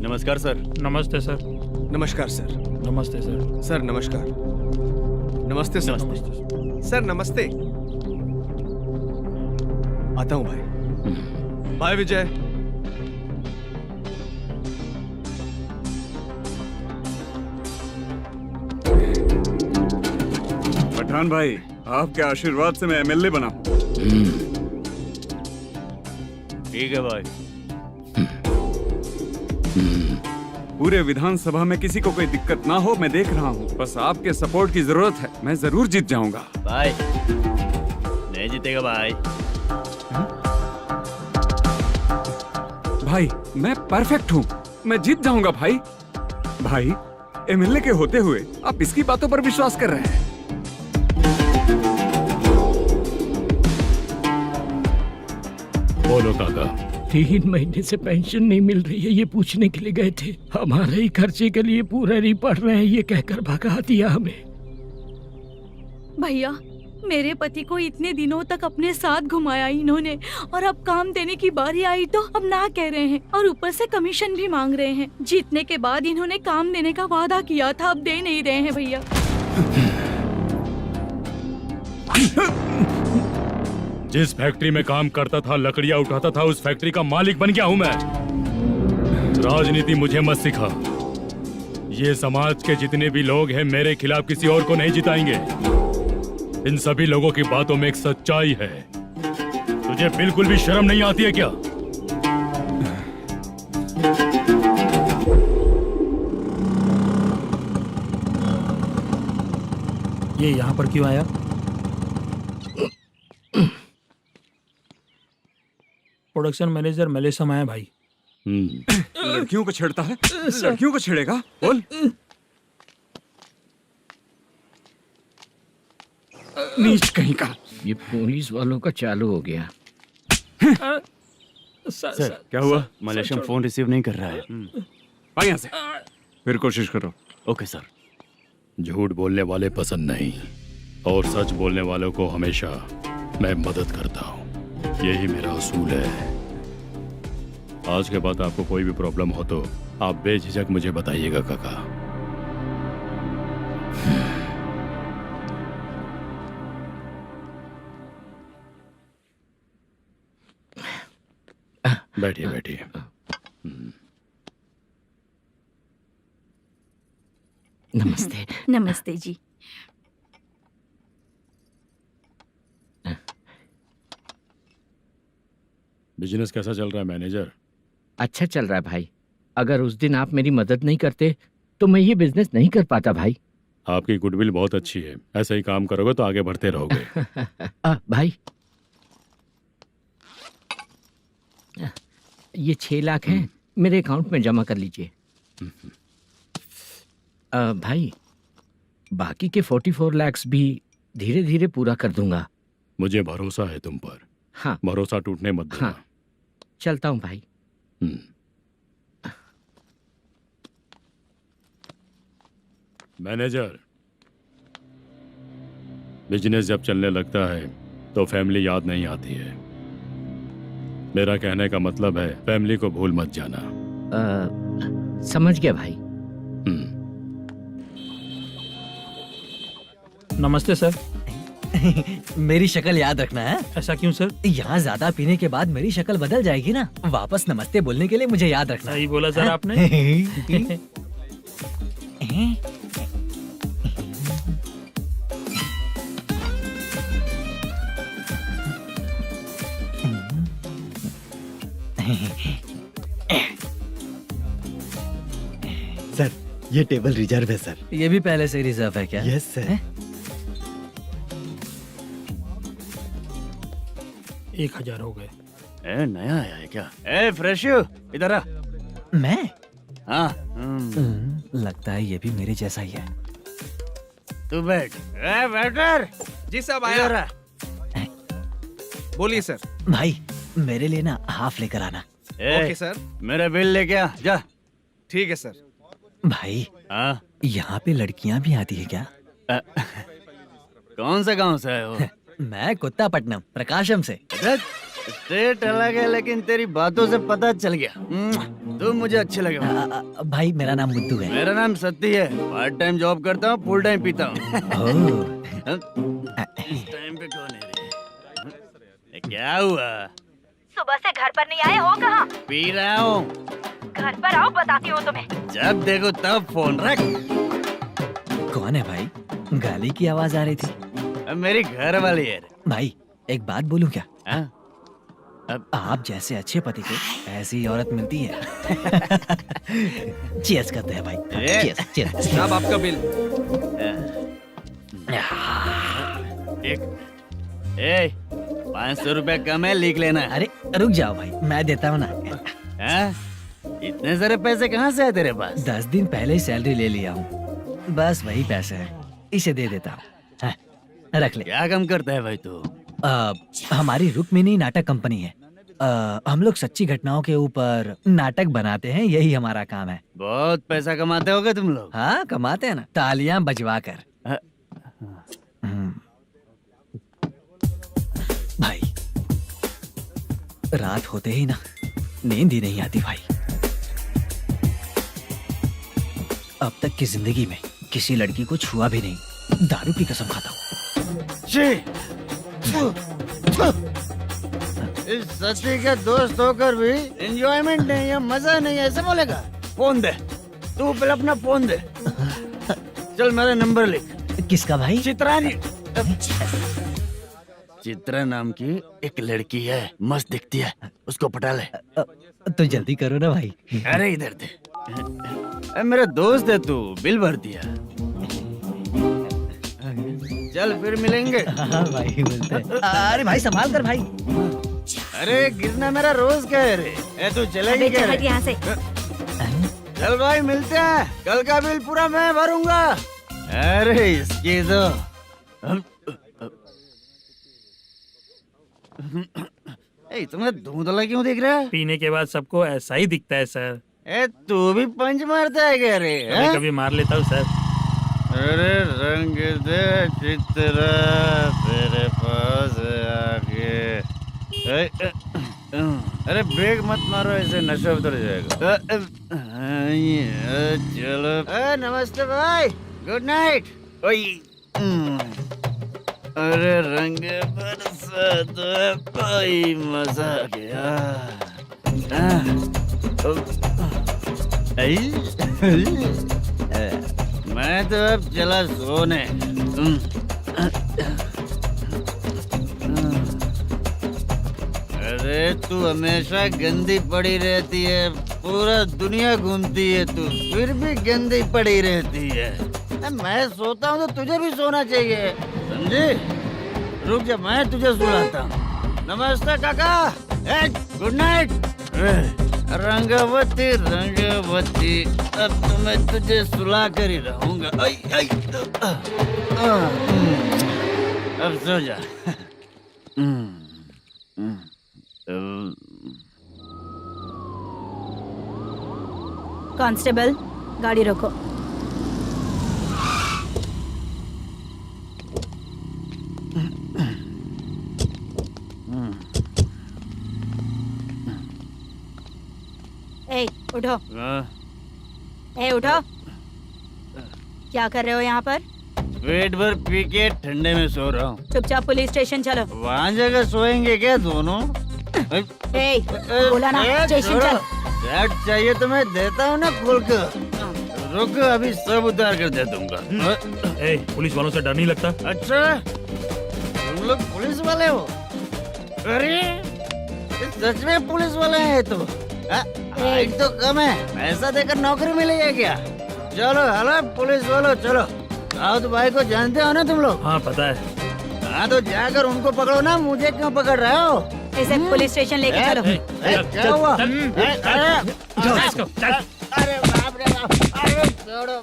नमस्कार सर। नमस्ते सर। नमस्कार सर। नमस्ते सर। सर नमस्कार। नमस्ते सर। नमस्ते। सर नमस्ते। आता हूँ भाई। बाय विजय। पठान भाई, आपके आशीर्वाद से मैं एमएलए बना हूँ। ठीक है भाई। पूरे विधानसभा में किसी को कोई दिक्कत ना हो, मैं देख रहा हूँ। बस आपके सपोर्ट की जरूरत है, मैं जरूर जीत जाऊंगा। भाई नहीं जीतेगा भाई। भाई मैं परफेक्ट हूँ, मैं जीत जाऊंगा भाई। भाई एमएलए के होते हुए आप इसकी बातों पर विश्वास कर रहे हैं। बोलो काका। 3 महीने से पेंशन नहीं मिल रही है, ये पूछने के लिए गए थे। हमारे ही खर्चे के लिए पूरा नहीं पड़ रहे हैं, ये कहकर भगा दिया हमें। भैया, मेरे पति को इतने दिनों तक अपने साथ घुमाया इन्होंने, और अब काम देने की बारी आई तो अब ना कह रहे हैं, और ऊपर से कमीशन भी मांग रहे हैं। जीतने के बाद इन्होंने काम देने का वादा किया था, अब दे नहीं रहे हैं भैया। जिस फैक्ट्री में काम करता था, लकड़ियां उठाता था, उस फैक्ट्री का मालिक बन गया हूं मैं। राजनीति मुझे मत सिखा। ये समाज के जितने भी लोग हैं मेरे खिलाफ किसी और को नहीं जिताएंगे। इन सभी लोगों की बातों में एक सच्चाई है। तुझे बिल्कुल भी शर्म नहीं आती है क्या? ये यहाँ पर क्यों आया? प्रोडक्शन मैनेजर मलेशम आया भाई। लड़कियों को छेड़ता है, लड़कियों को छेड़ेगा? बोल। नीच कहीं का। ये पुलिस वालों का चालू हो गया। सर क्या हुआ? मलेशियन फोन रिसीव नहीं कर रहा है। भाई यहाँ से फिर कोशिश करो। Okay sir. झूठ बोलने वाले पसंद नहीं, और सच बोलने वालों को हमेशा मैं मदद करता हूँ। यही मेरा असूल है। आज के बाद आपको कोई भी प्रॉब्लम हो तो आप बेझिझक मुझे बताइएगा काका। बैठिए बैठिए। नमस्ते। नमस्ते जी। बिजनेस कैसा चल रहा है मैनेजर? अच्छा चल रहा है भाई। अगर उस दिन आप मेरी मदद नहीं करते तो मैं ये बिजनेस नहीं कर पाता भाई। आपकी गुडविल बहुत अच्छी है, ऐसे ही काम करोगे तो आगे बढ़ते रहोगे। भाई ये 6 लाख हैं, मेरे अकाउंट में जमा कर लीजिए। भाई बाकी के 44 लाख भी धीरे धीरे पूरा कर दूंगा। मुझे भरोसा है तुम पर। हाँ भरोसा टूटने मत देना। हाँ चलता हूँ भाई। मैनेजर, बिजनेस जब चलने लगता है तो फैमिली याद नहीं आती है। मेरा कहने का मतलब है फैमिली को भूल मत जाना। समझ गया भाई। नमस्ते सर। मेरी शक्ल याद रखना है। ऐसा क्यों सर? यहाँ ज्यादा पीने के बाद मेरी शक्ल बदल जाएगी ना। वापस नमस्ते बोलने के लिए मुझे याद रखना। सही बोला सर आपने। सर ये टेबल रिजर्व है सर। ये भी पहले से रिजर्व है क्या? Yes sir. 1000 हो गए। नया आया है क्या? फ्रेश इधर आ। मैं? हाँ। लगता है ये भी मेरे जैसा ही है। तू बैठ। वेटर जी साहब आया। बोलिए सर। भाई मेरे लिए ना हाफ लेकर आना। Okay sir. मेरा बिल लेके आ जा। ठीक है सर। भाई हाँ यहाँ पे लड़कियाँ भी आती है क्या? कौन से गांव से है वो? मैं कुत्तापट्टनम प्रकाशम से। स्टेट अलग है लेकिन तेरी बातों से पता चल गया तुम मुझे अच्छे लगे हो। भाई मेरा नाम मुद्दू है। मेरा नाम सत्ती है, पार्ट टाइम जॉब करता हूँ, फुल टाइम पीता हूँ। इस टाइम पे कौन है रे? ये क्या हुआ? सुबह से घर पर नहीं आए हो कहाँ? पी रहा हूँ। घर पर आओ, बताती हूँ तुम्हें। जब देखो तब फोन रख। कौन है भाई? गाली की आवाज आ रही थी। अब मेरी घर वाली है रे। भाई एक बात बोलूं क्या? हाँ? आप जैसे अच्छे पति को ऐसी ही औरत मिलती है। चीयर्स करते हैं भाई। Cheers cheers. साहब आपका बिल। एक 500 रुपए कम है, लिख लेना। अरे रुक जाओ भाई, मैं देता हूँ ना। हाँ? इतने सारे पैसे कहाँ से आए तेरे पास? 10 दिन पहले ही सैलरी ले लिया हूँ, बस वही पैसे हैं, इसे दे देता हूँ। हाँ, रख ले। क्या काम करता है भाई तू? हमारी रुक्मिणी नाटक कंपनी है। हम लोग सच्ची घटनाओं के ऊपर नाटक बनाते हैं, यही हमारा काम है। बहुत पैसा कमाते होगे तुम लोग। हाँ कमाते हैं ना, तालियां बजवा कर। हाँ। भाई रात होते ही ना नींद ही नहीं आती भाई। अब तक की जिंदगी में किसी लड़की को छुआ भी नहीं, दारू की कसम खाता हूँ। इस सच्ची का दोस्त होकर भी एंजॉयमेंट नहीं है, मजा नहीं है, ऐसे बोलेगा? फोन दे, तू पहले अपना फोन दे। चल मेरा नंबर लिख। किसका भाई? चित्रानी। चित्रा नाम की एक लड़की है, मस्त दिखती है, उसको पटा ले। तो जल्दी करो ना भाई। अरे इधर दे। अरे मेरा दोस्त है तू, बिल भर दिया। चल फिर मिलेंगे। हाँ भाई मिलते हैं। अरे भाई संभाल कर भाई। अरे गिरना मेरा रोज का है रे। ए तू चलेगी क्या रे? यहाँ से। चल भाई मिलते हैं, कल का बिल पूरा मैं भरूंगा। अरे इसकी तो तुम्हें धुंधला क्यों दिख रहा है? पीने के बाद सबको ऐसा ही दिखता है सर। ए तू भी पंच मारता है क्या रे? कभी कभी मार लेता हूँ सर। अरे रंग दे चित्रा तेरे पास आके। अरे ब्रेक मत मारो, ऐसे नशा उतर जाएगा। चलो। नमस्ते भाई, गुड नाइट। अरे रंग बरसात भाई, मजा आ गया। मैं तो अब चला सोने। अरे तू हमेशा गंदी पड़ी रहती है, पूरा दुनिया घूमती है तू, फिर भी गंदी पड़ी रहती है। मैं सोता हूँ तो तुझे भी सोना चाहिए, समझे? रुक जा, मैं तुझे सुलाता हूँ। नमस्ते काका, गुड नाइट। रंगवती रंगवती, अब तो मैं तुझे सुला कर ही रहूंगा। अब सो जा। कांस्टेबल, गाड़ी रोको। ए उठो। ए उठो। क्या कर रहे हो यहाँ पर? पेट भर पी के ठंडे में सो रहा हूँ। चुपचाप पुलिस स्टेशन चलो। वहाँ जगह सोएंगे क्या दोनों? ए, बोला ना स्टेशन चल। शर्ट चाहिए तो मैं देता हूँ ना खोल कर। रुक, अभी सब उतार कर दे दूंगा। ए, पुलिस वालों से डर नहीं लगता? अच्छा, तुम लोग पुलिस वाले हो? अरे सच में पुलिस वाले हैं तो? हाइट तो कम है, पैसा देकर नौकरी मिलेगी क्या? चलो हेलो पुलिस वालों, चलो। राउत भाई को जानते हो ना तुम लोग? हाँ पता है। हाँ तो जाकर उनको पकड़ो ना, मुझे क्यों पकड़ रहे हो? इसे पुलिस स्टेशन लेके चलो। क्या हुआ? चल। अरे बाप रे बाप, अरे छोड़ो।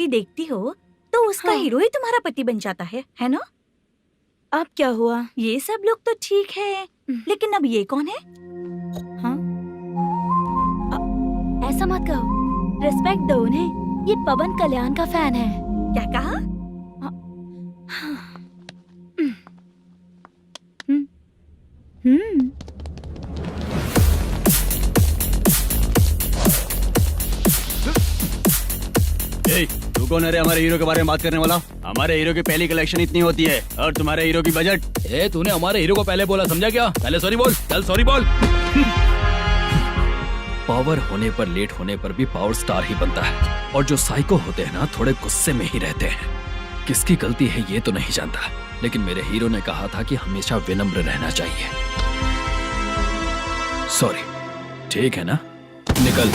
मूवी देखती हो तो उसका हीरो ही तुम्हारा पति बन जाता है ना? अब क्या हुआ? ये सब लोग तो ठीक है, लेकिन अब ये कौन है? हाँ? ऐसा मत कहो, रिस्पेक्ट दो उन्हें। ये पवन कल्याण का फैन है। क्या कहा? तू कौन है रे हमारे हीरो के बारे में बात करने वाला? हमारे हीरो की पहली कलेक्शन इतनी होती है और तुम्हारे हीरो की बजट। तूने हमारे हीरो को पहले बोला, समझा क्या? पहले सॉरी बोल, चल सॉरी बोल। पावर होने पर लेट होने पर भी पावर स्टार ही बनता है। और जो साइको होते हैं ना, थोड़े गुस्से में ही रहते हैं। किसकी गलती है ये तो नहीं जानता, लेकिन मेरे हीरो ने कहा था कि हमेशा विनम्र रहना चाहिए। सॉरी, ठीक है ना? निकल।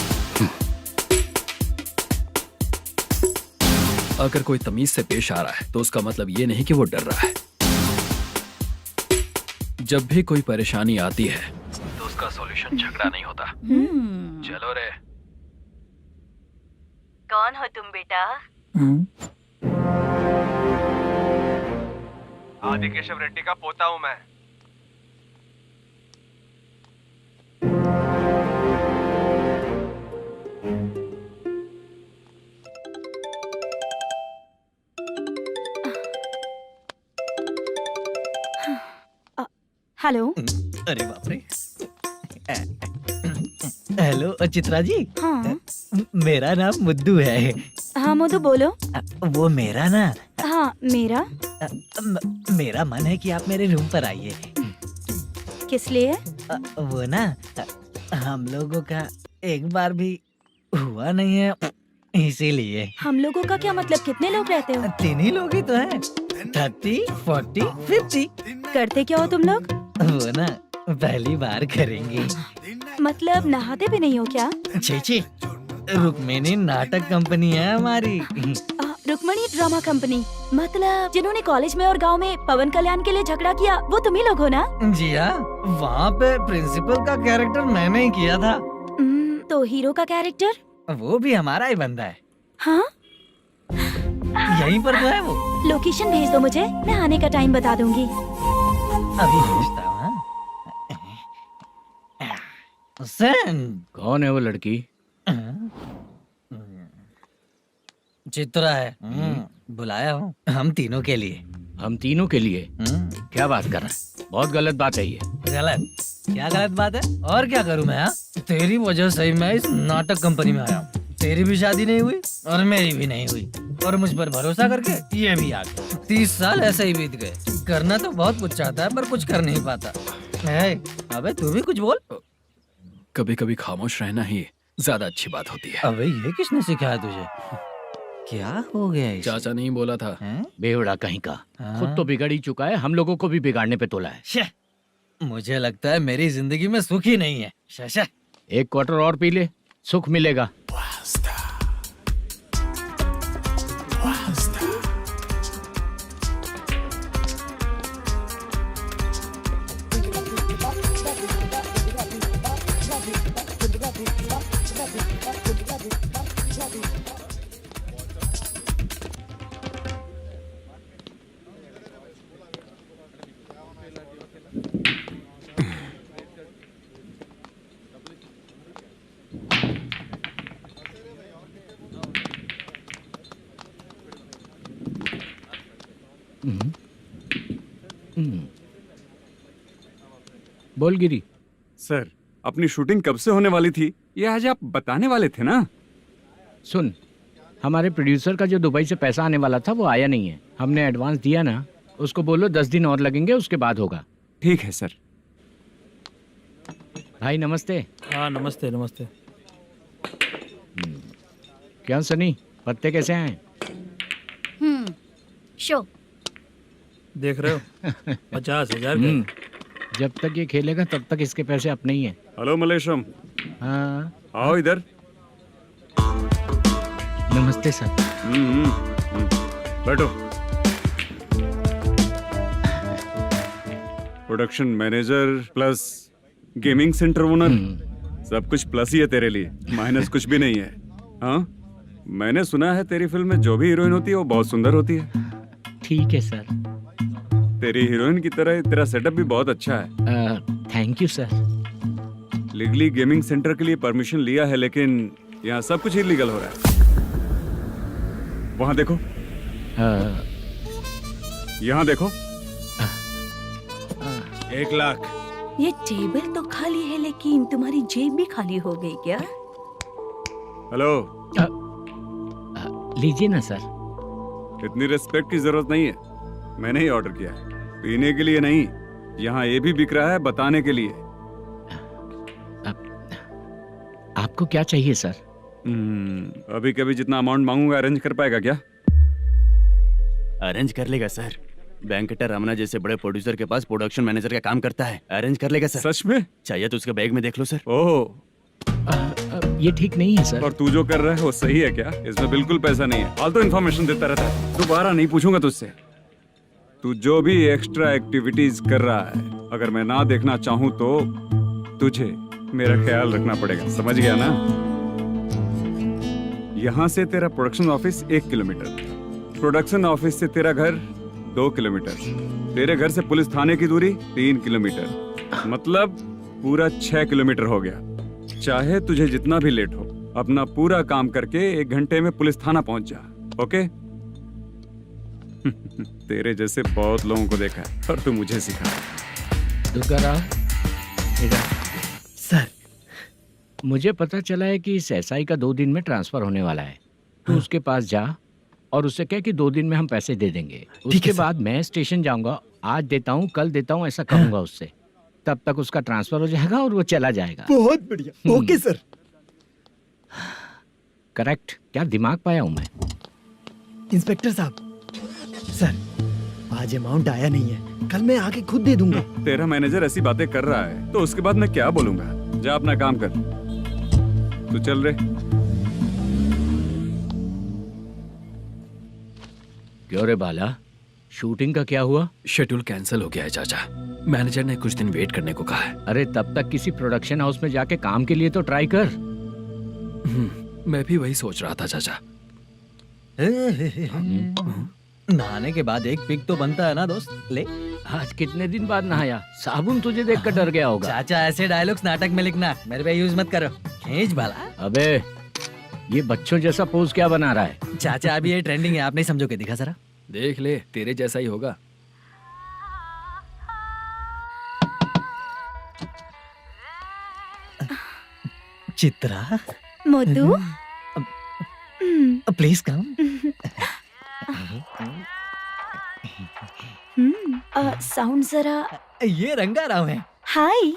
अगर कोई तमीज से पेश आ रहा है तो उसका मतलब ये नहीं कि वो डर रहा है। जब भी कोई परेशानी आती है तो उसका सॉल्यूशन झगड़ा नहीं होता। चलो रे। कौन हो तुम बेटा? आदि केशव रेड्डी का पोता हूँ मैं। हेलो। अरे बाप रे। हेलो चित्रा जी। हाँ मेरा नाम मुद्दू है। हाँ मधु बोलो। वो मेरा ना। हाँ मेरा। मेरा मन है कि आप मेरे रूम पर आइए। किस लिए? वो ना हम लोगों का एक बार भी हुआ नहीं है, इसीलिए। हम लोगों का क्या मतलब? कितने लोग रहते हो? 3 ही लोग ही तो हैं। 30, 40, 50। करते क्या हो तुम लोग? वो ना पहली बार करेंगे। मतलब नहाते भी नहीं हो क्या? छी, रुक्मिणी नाटक कंपनी है हमारी। Rukmani drama company? मतलब जिन्होंने कॉलेज में और गांव में पवन कल्याण के लिए झगड़ा किया वो तुम ही लोग हो ना? जी हाँ, वहाँ पे प्रिंसिपल का कैरेक्टर मैंने ही किया था। तो हीरो का कैरेक्टर? वो भी हमारा ही बंदा है। हाँ? यहीं पर तो है वो। लोकेशन भेज दो मुझे, मैं आने का टाइम बता दूंगी। अभी भेजता हूँ। कौन है वो लड़की? चित्रा है। बुलाया हूँ हम तीनों के लिए। हम तीनों के लिए? क्या बात कर रहा है? बहुत गलत बात है ये। गलत? क्या गलत बात है? और क्या करूँ मैं? तेरी वजह से ही मैं इस नाटक कंपनी में आया हूँ। तेरी भी शादी नहीं हुई और मेरी भी नहीं हुई, और मुझ पर भरोसा करके ये भी आ गया। 30 साल ऐसे ही बीत गए। करना तो बहुत कुछ चाहता है पर कुछ कर नहीं पाता। अबे तू भी कुछ बोल। कभी कभी खामोश रहना ही ज्यादा अच्छी बात होती है। अबे ये किसने सिखाया तुझे? क्या हो गया इसे? चाचा नहीं बोला था। बेवड़ा कहीं का। खुद तो बिगड़ ही चुका है, हम लोगों को भी बिगाड़ने पे तोला है। मुझे लगता है मेरी जिंदगी में सुख ही नहीं है। शशा, 1 क्वार्टर और पी ले, सुख मिलेगा। बोल गिरी। सर, अपनी शूटिंग कब से होने वाली थी ये आज आप बताने वाले थे ना? सुन, हमारे प्रोड्यूसर का जो दुबई से पैसा आने वाला था वो आया नहीं है। हमने एडवांस दिया ना, उसको बोलो 10 दिन और लगेंगे, उसके बाद होगा। ठीक है सर। भाई नमस्ते। हाँ नमस्ते नमस्ते। क्या सनी, पत्ते कैसे हैं? शो देख रहे हो 50,000 का। जब तक ये खेलेगा तब तक इसके पैसे अपने ही हैं। हेलो मलेशम। हाँ आओ इधर। नमस्ते सर। बैठो। Production manager plus gaming centre owner, सब कुछ प्लस ही है तेरे लिए, माइनस कुछ भी नहीं है। हाँ मैंने सुना है तेरी फिल्म में जो भी हीरोइन होती है वो बहुत सुंदर होती है। ठीक है सर। तेरी हीरोइन की तरह तेरा सेटअप भी बहुत अच्छा है। Thank you sir. Legally gaming centre के लिए परमिशन लिया है, लेकिन यहाँ सब कुछ इलीगल हो रहा है। वहाँ देखो, यहाँ देखो। 1 लाख। ये टेबल तो खाली है लेकिन तुम्हारी जेब भी खाली हो गई क्या? हेलो, लीजिए ना सर। इतनी रिस्पेक्ट की जरूरत नहीं है, मैंने ही ऑर्डर किया है, पीने के लिए नहीं। यहाँ ये भी बिक रहा है बताने के लिए। आपको क्या चाहिए सर? अभी कभी जितना अमाउंट मांगूंगा अरेंज कर पाएगा क्या? अरेंज कर लेगा सर। वेंकटर रमना जैसे बड़े प्रोड्यूसर के पास प्रोडक्शन मैनेजर का काम करता है, अरेंज कर लेगा सर। सच में? चाहिए तो उसके बैग में देख लो सर। ओह, ये ठीक नहीं है सर। और तू जो कर रहा है वो सही है क्या? इसमें बिल्कुल पैसा नहीं है, फालतू इन्फॉर्मेशन देता रहता है। दोबारा नहीं पूछूंगा तुझसे। तू जो भी एक्स्ट्रा एक्टिविटीज कर रहा है, अगर मैं ना देखना चाहूँ तो तुझे मेरा ख्याल रखना पड़ेगा, समझ गया ना? यहाँ से तेरा production office 1 kilometre, production office से तेरा घर 2 किलोमीटर, तेरे घर से पुलिस थाने की दूरी 3 किलोमीटर, मतलब पूरा 6 किलोमीटर हो गया। चाहे तुझे जितना भी लेट हो, अपना पूरा काम करके 1 घंटे में पुलिस थाना पहुंच जा, ओके? तेरे जैसे बहुत लोगों को देखा है और तू मुझे सिखा। सर, मुझे पता चला है कि इस एसआई का 2 दिन में ट्रांसफर होने वाला है। तो उसके पास जा और उससे कह कि 2 दिन में हम पैसे दे देंगे। उसके बाद मैं स्टेशन जाऊंगा, आज देता हूँ कल देता हूँ ऐसा कहूंगा उससे। तब तक उसका ट्रांसफर हो जाएगा और वो चला जाएगा। बहुत बढ़िया, ओके सर। करेक्ट। क्या दिमाग पाया हूँ मैं। इंस्पेक्टर साहब, सर आज अमाउंट आया नहीं है, कल मैं आके खुद दे दूंगा। तेरा मैनेजर ऐसी बातें कर रहा है तो उसके बाद मैं क्या बोलूंगा? जा अपना काम कर, तू चल रे। क्यों रे बाला, शूटिंग का क्या हुआ? शेड्यूल कैंसिल हो गया है चाचा। मैनेजर ने कुछ दिन वेट करने को कहा है। अरे तब तक किसी प्रोडक्शन हाउस में जाके काम के लिए तो ट्राई कर। मैं भी वही सोच रहा था चाचा। नहाने के बाद एक पिक तो बनता है ना दोस्त। ले, आज कितने दिन बाद नहाया? साबुन तुझे देखकर डर गया होगा। चाचा ऐसे डायलॉग्स नाटक में लिखना, मेरे पे यूज मत करो। खींच बाला। अबे ये बच्चों जैसा पोज क्या बना रहा है? चाचा अभी ये ट्रेंडिंग है, आप नहीं समझोगे। दिखा जरा। देख ले, तेरे जैसा ही होगा। Chitra, Modu, please come. Sound जरा। ये रंगा राव है। हाय।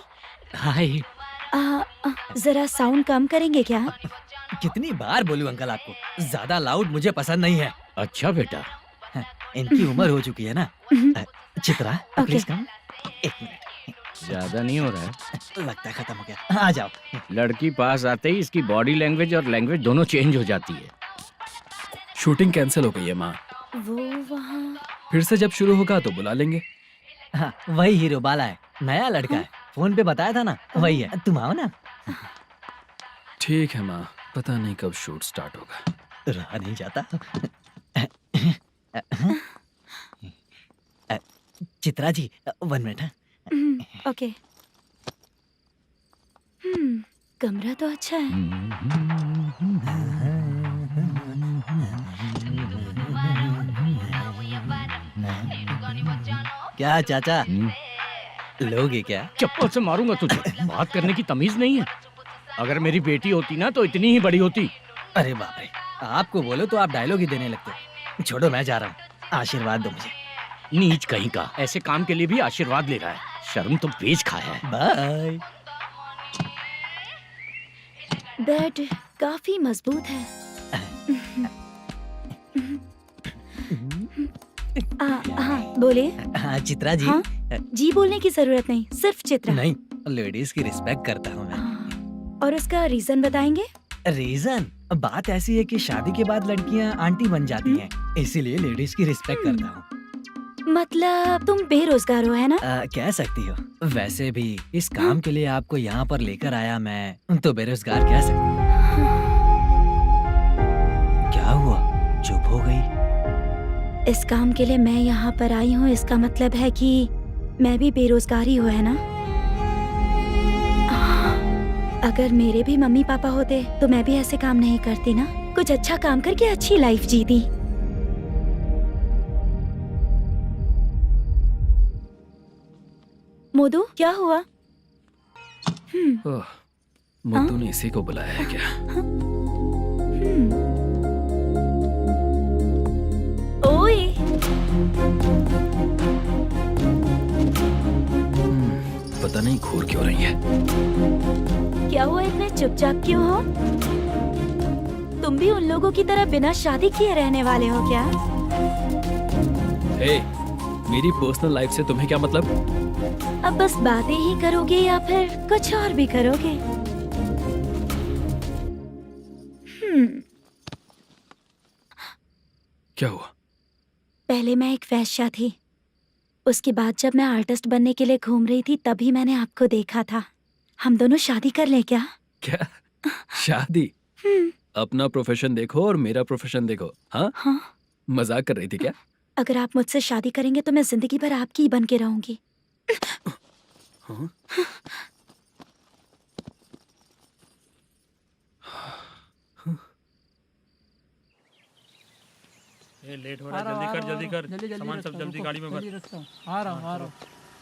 हाय। जरा साउंड कम करेंगे क्या? कितनी बार बोलूं अंकल आपको, ज्यादा लाउड मुझे पसंद नहीं है। अच्छा बेटा, इनकी उम्र हो चुकी है ना। Chitra, please come. 1 मिनट। ज्यादा नहीं हो रहा है? लगता है खत्म हो गया। आ जाओ। लड़की पास आते ही इसकी बॉडी लैंग्वेज और लैंग्वेज दोनों चेंज हो जाती है। शूटिंग कैंसिल हो गई है माँ। वो वहाँ। फिर से जब शुरू होगा तो बुला लेंगे। हाँ, वही हीरो बाला है, नया लड़का है। फोन पे बताया था ना, वही है। तुम आओ ना। ठीक है माँ, पता नहीं कब शूट स्टार्ट होगा। रहा नहीं जाता। चित्रा जी 1 मिनट। ओके। कमरा तो अच्छा है। क्या चाचा, लोगे क्या? चप्पल से मारूंगा तुझे। बात करने की तमीज नहीं है। अगर मेरी बेटी होती ना तो इतनी ही बड़ी होती। अरे बाप रे, आपको बोलो तो आप डायलॉग ही देने लगते। छोड़ो, मैं जा रहा हूँ, आशीर्वाद दो मुझे। नीच कहीं का, ऐसे काम के लिए भी आशीर्वाद ले रहा है। शर्म तो बेच खाया है। बाय। बेड काफी मजबूत है। हाँ बोले। हाँ चित्रा जी। हाँ? जी बोलने की जरूरत नहीं, सिर्फ चित्रा। नहीं, लेडीज की रिस्पेक्ट करता हूँ मैं। और उसका रीजन बताएंगे? रीजन? बात ऐसी है कि शादी के बाद लड़कियाँ आंटी बन जाती हैं, इसीलिए लेडीज की रिस्पेक्ट करता हूँ। मतलब तुम बेरोजगार हो, है ना? कह सकती हो। वैसे भी इस काम के लिए आपको यहाँ पर लेकर आया मैं, तो बेरोजगार कह सकती हूँ। इस काम के लिए मैं यहाँ पर आई हूँ, इसका मतलब है कि मैं भी बेरोजगार ही हूँ, है ना? अगर मेरे भी मम्मी पापा होते तो मैं भी ऐसे काम नहीं करती ना, कुछ अच्छा काम करके अच्छी लाइफ जीती। मोदू, क्या हुआ? ओह, मुद्दू ने इसी को बुलाया है क्या? ओए, पता नहीं घूर क्यों रही है। क्या हुआ, इतने चुपचाप क्यों हो? तुम भी उन लोगों की तरह बिना शादी किए रहने वाले हो क्या? हे, मेरी पर्सनल लाइफ से तुम्हें क्या मतलब? अब बस बातें ही करोगे या फिर कुछ और भी करोगे? क्या हुआ? पहले मैं एक वेश्या थी, उसके बाद जब मैं आर्टिस्ट बनने के लिए घूम रही थी तभी मैंने आपको देखा था। हम दोनों शादी कर ले क्या? क्या शादी? अपना प्रोफेशन देखो और मेरा प्रोफेशन देखो। हाँ? हाँ। मजाक कर रही थी क्या? अगर आप मुझसे शादी करेंगे तो मैं जिंदगी भर आपकी ही बन के रहूंगी। हाँ? ये लेट हो रहा है, जल्दी कर सामान सब जल्दी गाड़ी में भर। आ रहा हूँ।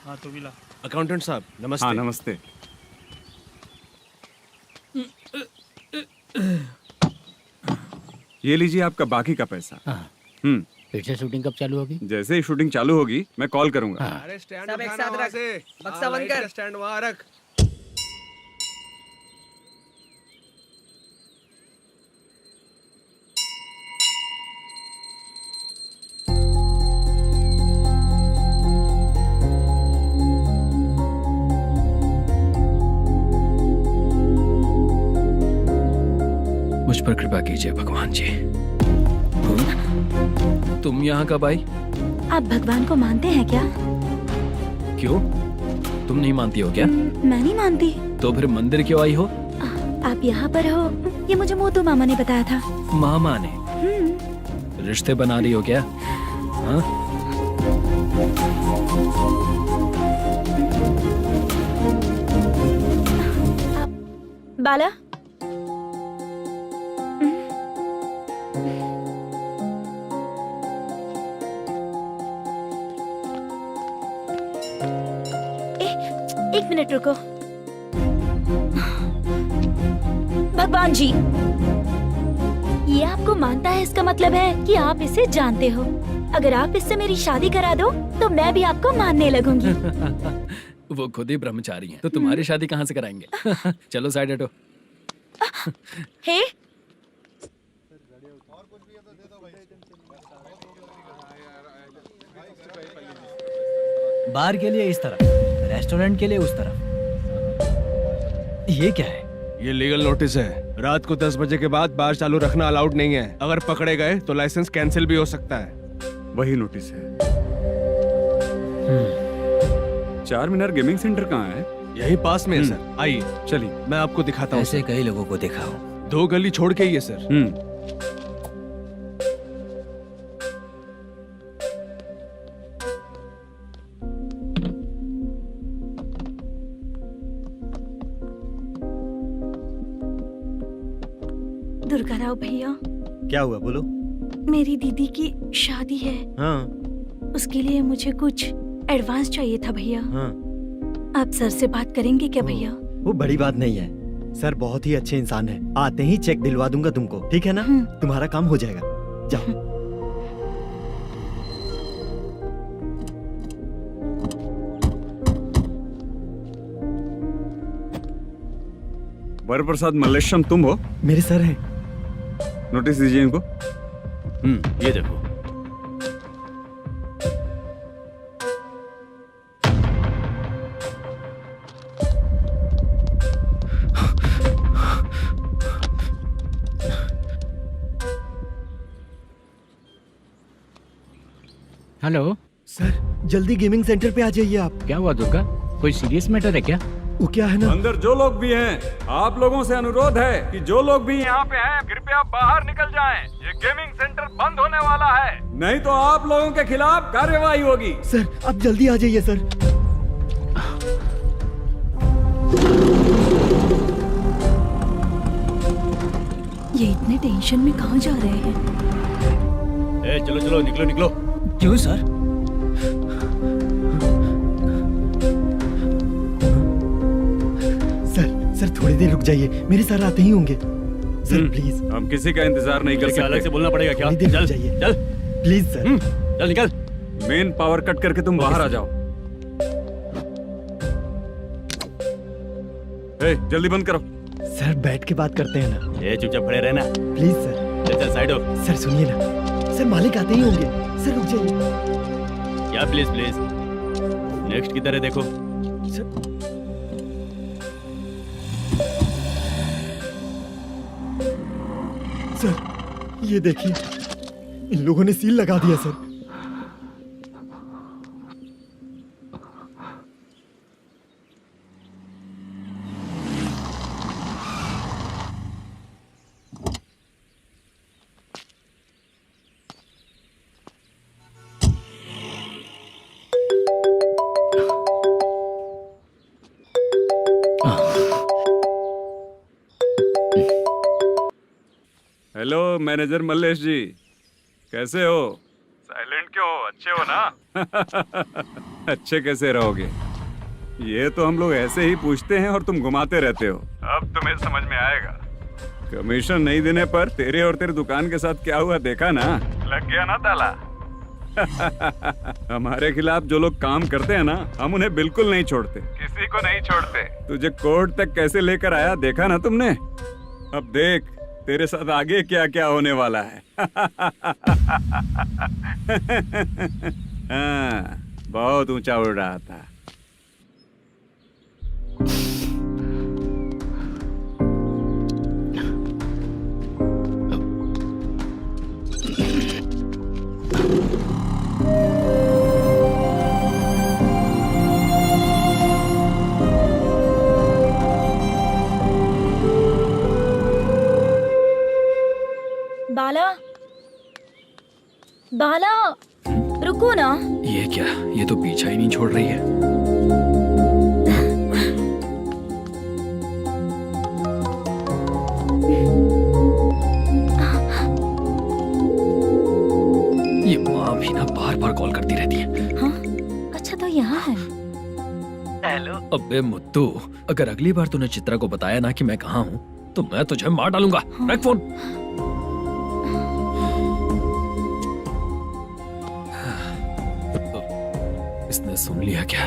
हाँ तू भी ला। अकाउंटेंट साहब नमस्ते। हाँ नमस्ते। ये लीजिए आपका बाकी का पैसा। फिर से शूटिंग कब चालू होगी? जैसे ही शूटिंग चालू होगी मैं कॉल करूंगा। अरे स्टैंड सब एक साथ रख, बक्सा बंद कर, स्टैंड वहाँ रख। मुझ पर कृपा कीजिए भगवान जी। तुम यहाँ कब आई? आप भगवान को मानते हैं क्या? क्यों? तुम नहीं मानती हो क्या? मैं नहीं मानती। तो फिर मंदिर क्यों आई हो? आप यहाँ पर हो ये मुझे मोदू मामा ने बताया था। मामा ने? रिश्ते बना रही हो क्या? हाँ? बाला, एक मिनट रुको। भगवान जी, ये आपको मानता है, इसका मतलब है कि आप इसे जानते हो। अगर आप इससे मेरी शादी करा दो तो मैं भी आपको मानने लगूंगी। वो खुद ही ब्रह्मचारी हैं, तो तुम्हारी शादी कहाँ से कराएंगे? चलो साइड हटो। हे, बार के लिए इस तरफ, रेस्टोरेंट के लिए उस तरफ। ये क्या है? ये लीगल नोटिस है। रात को 10 बजे के बाद बार चालू रखना अलाउड नहीं है। अगर पकड़े गए तो लाइसेंस कैंसिल भी हो सकता है। वही नोटिस है। चार मीनार गेमिंग सेंटर कहाँ है? यही पास में है सर, आइए चलिए मैं आपको दिखाता हूँ। ऐसे कई लोगों को देखा हूँ। 2 गली छोड़ के ही है सर। दुर्गा राव भैया, क्या हुआ बोलो। मेरी दीदी की शादी है। हाँ उसके लिए मुझे कुछ एडवांस चाहिए था भैया। हाँ। आप सर से बात करेंगे क्या भैया? वो बड़ी बात नहीं है, सर बहुत ही अच्छे इंसान है। आते ही चेक दिलवा दूंगा तुमको, ठीक है ना? तुम्हारा काम हो जाएगा, जाओ। वरप्रसाद मल्लेश्वरम तुम हो? मेरे सर हैं। नोटिस दीजिए इनको। ये देखो। हेलो सर, जल्दी गेमिंग सेंटर पे आ जाइए आप। क्या हुआ दुर्गा? कोई सीरियस मैटर है क्या? वो क्या है ना, अंदर जो लोग भी हैं, आप लोगों से अनुरोध है कि जो लोग भी यहाँ पे हैं कृपया बाहर निकल जाएं। ये गेमिंग सेंटर बंद होने वाला है। नहीं तो आप लोगों के खिलाफ कार्यवाही होगी। सर आप जल्दी आ जाइए सर। ये इतने टेंशन में कहाँ जा रहे हैं? चलो चलो निकलो निकलो। क्यों सर? सर थोड़ी देर रुक जाइए, मेरे सर आते ही होंगे। Sir please. हम किसी का इंतजार नहीं कर सकते। अलग से बोलना पड़ेगा क्या? थोड़ी देर रुक चल जाइए चल प्लीज सर। चल निकल। मेन पावर कट करके तुम बाहर आ जाओ। जल्दी बंद करो। सर बैठ के बात करते हैं ना। ये चुपचाप खड़े रहना। Please sir. चल चल साइड हो। सर सुनिए ना, सर मालिक आते ही होंगे। सर रुक जाइए। क्या प्लीज प्लीज? नेक्स्ट किधर है देखो। सर ये देखिए, इन लोगों ने सील लगा दिया सर। हेलो मैनेजर मल्लेश जी, कैसे हो? साइलेंट क्यों हो? अच्छे हो ना? अच्छे कैसे रहोगे? ये तो हम लोग ऐसे ही पूछते हैं और तुम घुमाते रहते हो। अब तुम्हें समझ में आएगा। कमीशन नहीं देने पर तेरे और तेरी दुकान के साथ क्या हुआ देखा ना? लग गया ना ताला। हमारे खिलाफ जो लोग काम करते हैं ना, हम उन्हें बिल्कुल नहीं छोड़ते, किसी को नहीं छोड़ते। तुझे कोर्ट तक कैसे लेकर आया देखा ना तुमने? अब देख तेरे साथ आगे क्या क्या होने वाला है। हाँ, बहुत ऊंचा उड़ रहा था। बाला, बाला, रुको ना। ये क्या? ये तो पीछा ही नहीं छोड़ रही है। ये माँ भी ना बार बार कॉल करती रहती है। हाँ? अच्छा तो यहाँ है। हेलो। अबे मुत्तू, अगर अगली बार तूने चित्रा को बताया ना कि मैं कहाँ हूँ तो मैं तुझे मार डालूंगा। रख फोन। इसने सुन लिया क्या?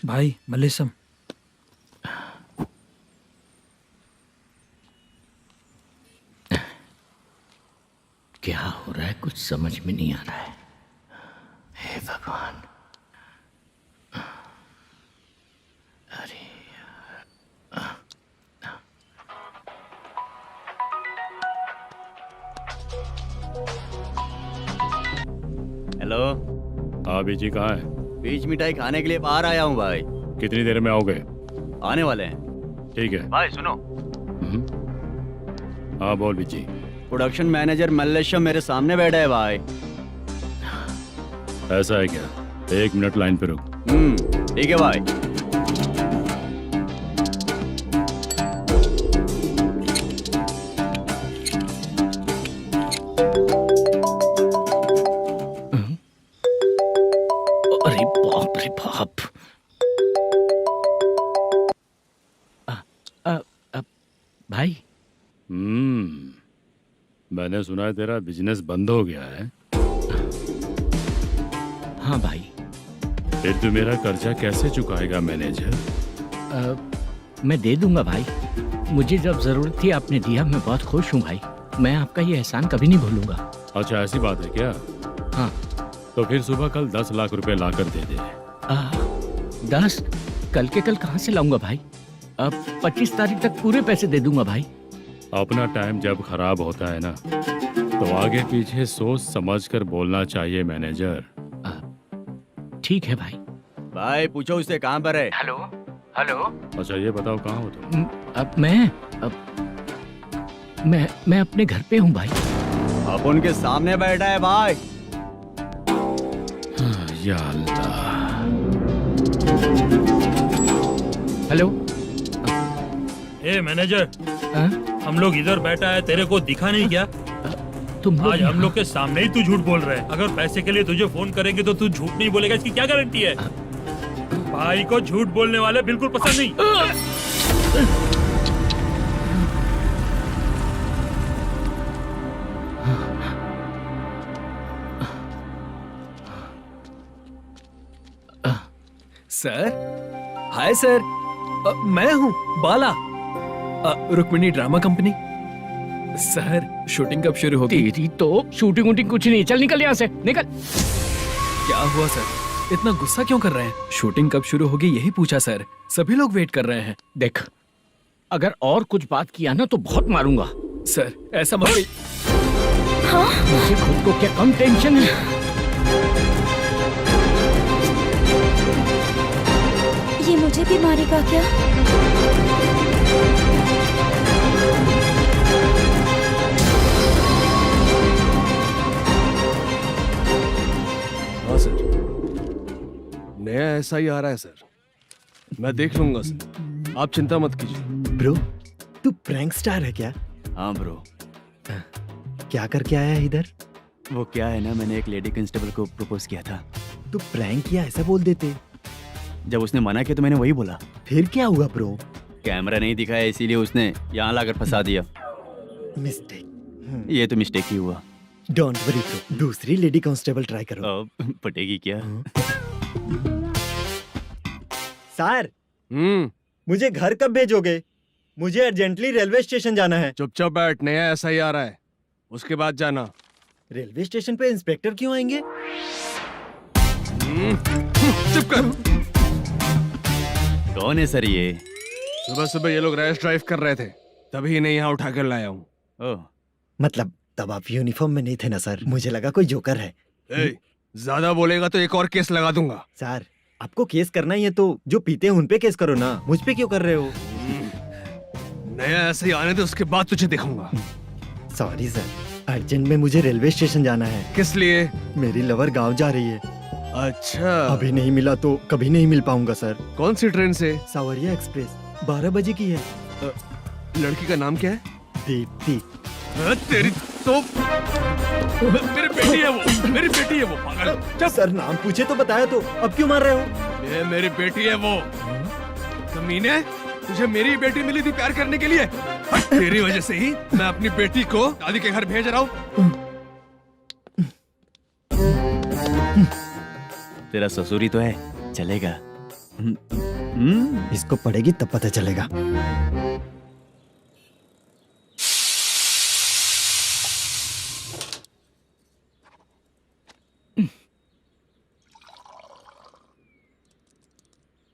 भाई मल्लेशम, क्या हो रहा है कुछ समझ में नहीं आ रहा है। हे भगवान। अरे हेलो। हाँ बीजी कहाँ है? बीच मिठाई खाने के लिए बाहर आया हूँ भाई। कितनी देर में आओगे? आने वाले हैं। ठीक है। भाई सुनो, हाँ बोल बीजी। प्रोडक्शन मैनेजर मल्लेशम मेरे सामने बैठा है भाई। ऐसा है क्या? 1 मिनट लाइन पे रुक। ठीक है भाई। अरे बाप रे बाप। भाई। मैंने सुना है तेरा बिजनेस बंद हो गया है। हाँ भाई। फिर तू मेरा कर्जा कैसे चुकाएगा मैनेजर? मैं दे दूंगा भाई। मुझे जब जरूरत थी आपने दिया, मैं बहुत खुश हूँ भाई। मैं आपका ये एहसान कभी नहीं भूलूंगा। अच्छा ऐसी बात है क्या? हाँ। तो फिर सुबह कल 10 लाख रुपए लाकर दे दे। 10? कल के कल कहाँ से लाऊंगा भाई? अब 25 तारीख तक पूरे पैसे दे दूंगा भाई। अपना टाइम जब खराब होता है ना तो आगे पीछे सोच समझ कर बोलना चाहिए मैनेजर। ठीक है भाई। भाई पूछो उससे कहाँ पर है। Hello hello. अच्छा ये बताओ कहाँ हो तुम? अब मैं अपने घर पे हूँ भाई। अब उनके सामने बैठा है भाई। या अल्लाह। हेलो। ए मैनेजर, हाँ? हम लोग इधर बैठा है, तेरे को दिखा नहीं क्या? तुम आज हम लोग के सामने ही तू झूठ बोल रहा है। अगर पैसे के लिए तुझे फोन करेंगे तो तू झूठ नहीं बोलेगा, इसकी क्या गारंटी है? भाई को झूठ बोलने वाले बिल्कुल पसंद नहीं। सर, हाय सर, मैं हूँ Bala, Rukmini drama company. Sir, shooting कब शुरू होगी? तेरी तो शूटिंग वूटिंग कुछ नहीं। चल निकल यहाँ से, निकल। क्या हुआ सर, इतना गुस्सा क्यों कर रहे हैं? शूटिंग कब शुरू होगी यही पूछा सर, सभी लोग वेट कर रहे हैं। देख, अगर और कुछ बात किया ना तो बहुत मारूंगा। सर ऐसा मत। मुझे खुद को क्या कम टेंशन है। ये मुझे भी मारेगा क्या? हाँ सर, नया ऐसा ही आ रहा है सर, मैं देख लूंगा सर, आप चिंता मत कीजिए। ब्रो, तू प्रैंक स्टार है क्या? हाँ ब्रो। क्या करके आया है इधर? वो क्या है ना, मैंने एक लेडी कांस्टेबल को प्रपोज किया था। तू प्रैंक किया ऐसा बोल देते। जब उसने मना किया तो मैंने वही बोला। फिर क्या हुआ ब्रो? कैमरा नहीं दिखाया इसीलिए उसने यहाँ लाकर फंसा दिया। मिस्टेक। ये तो मिस्टेक ही हुआ। डोंट वरी ब्रो, दूसरी लेडी कांस्टेबल ट्राई करो। अब पटेगी क्या? सर, मुझे घर कब भेजोगे? मुझे अर्जेंटली रेलवे स्टेशन जाना है। चुपचाप बैठ, नया ऐसा ही आ रहा है, उसके बाद जाना। रेलवे स्टेशन पे इंस्पेक्टर क्यों आएंगे? चुप कर। कौन है सर ये? सुबह सुबह ये लोग रैश ड्राइव कर रहे थे, तभी इन्हें यहाँ उठा कर लाया हूँ। ओह, मतलब तब आप यूनिफॉर्म में नहीं थे ना सर, मुझे लगा कोई जोकर है। ज्यादा बोलेगा तो एक और केस लगा दूंगा। सर, आपको केस करना ही है तो जो पीते हैं उन पे केस करो ना, मुझ पे क्यों कर रहे हो? नया ऐसे ही आने दे, उसके बाद तुझे दिखाऊंगा। सॉरी सर, अर्जेंट में मुझे रेलवे स्टेशन जाना है। किस लिए? मेरी लवर गांव जा रही है। अच्छा, अभी नहीं मिला तो कभी नहीं मिल पाऊंगा सर। कौन सी ट्रेन से? सावरिया एक्सप्रेस, 12 बजे की है। लड़की का नाम क्या है? दीप्ति। तेरी तो मेरी बेटी है वो, मेरी बेटी है वो, पागल। सर नाम पूछे तो बताया तो अब क्यों मार रहे हो? ये मेरी बेटी है वो। कमीने, तुझे मेरी बेटी मिली थी प्यार करने के लिए, तेरी वजह से ही मैं अपनी बेटी को दादी के घर भेज रहा हूँ। तेरा ससुरी तो है, चलेगा। इसको पड़ेगी तब पता चलेगा।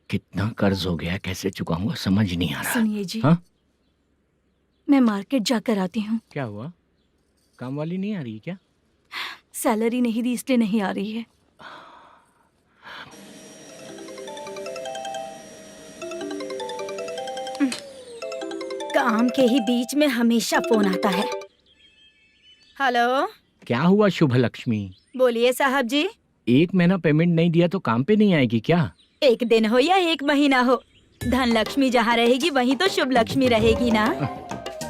कितना कर्ज हो गया, कैसे चुकाऊंगा समझ नहीं आ रहा। सुनिए जी, हाँ? मैं मार्केट जाकर आती हूँ। क्या हुआ, काम वाली नहीं आ रही क्या? सैलरी नहीं दी इसलिए नहीं आ रही है। काम के ही बीच में हमेशा फोन आता है। हेलो, क्या हुआ शुभ लक्ष्मी? बोलिए साहब जी। 1 महीना पेमेंट नहीं दिया तो काम पे नहीं आएगी क्या? 1 दिन हो या 1 महीना हो, धन लक्ष्मी जहाँ रहेगी वहीं तो शुभ लक्ष्मी रहेगी ना।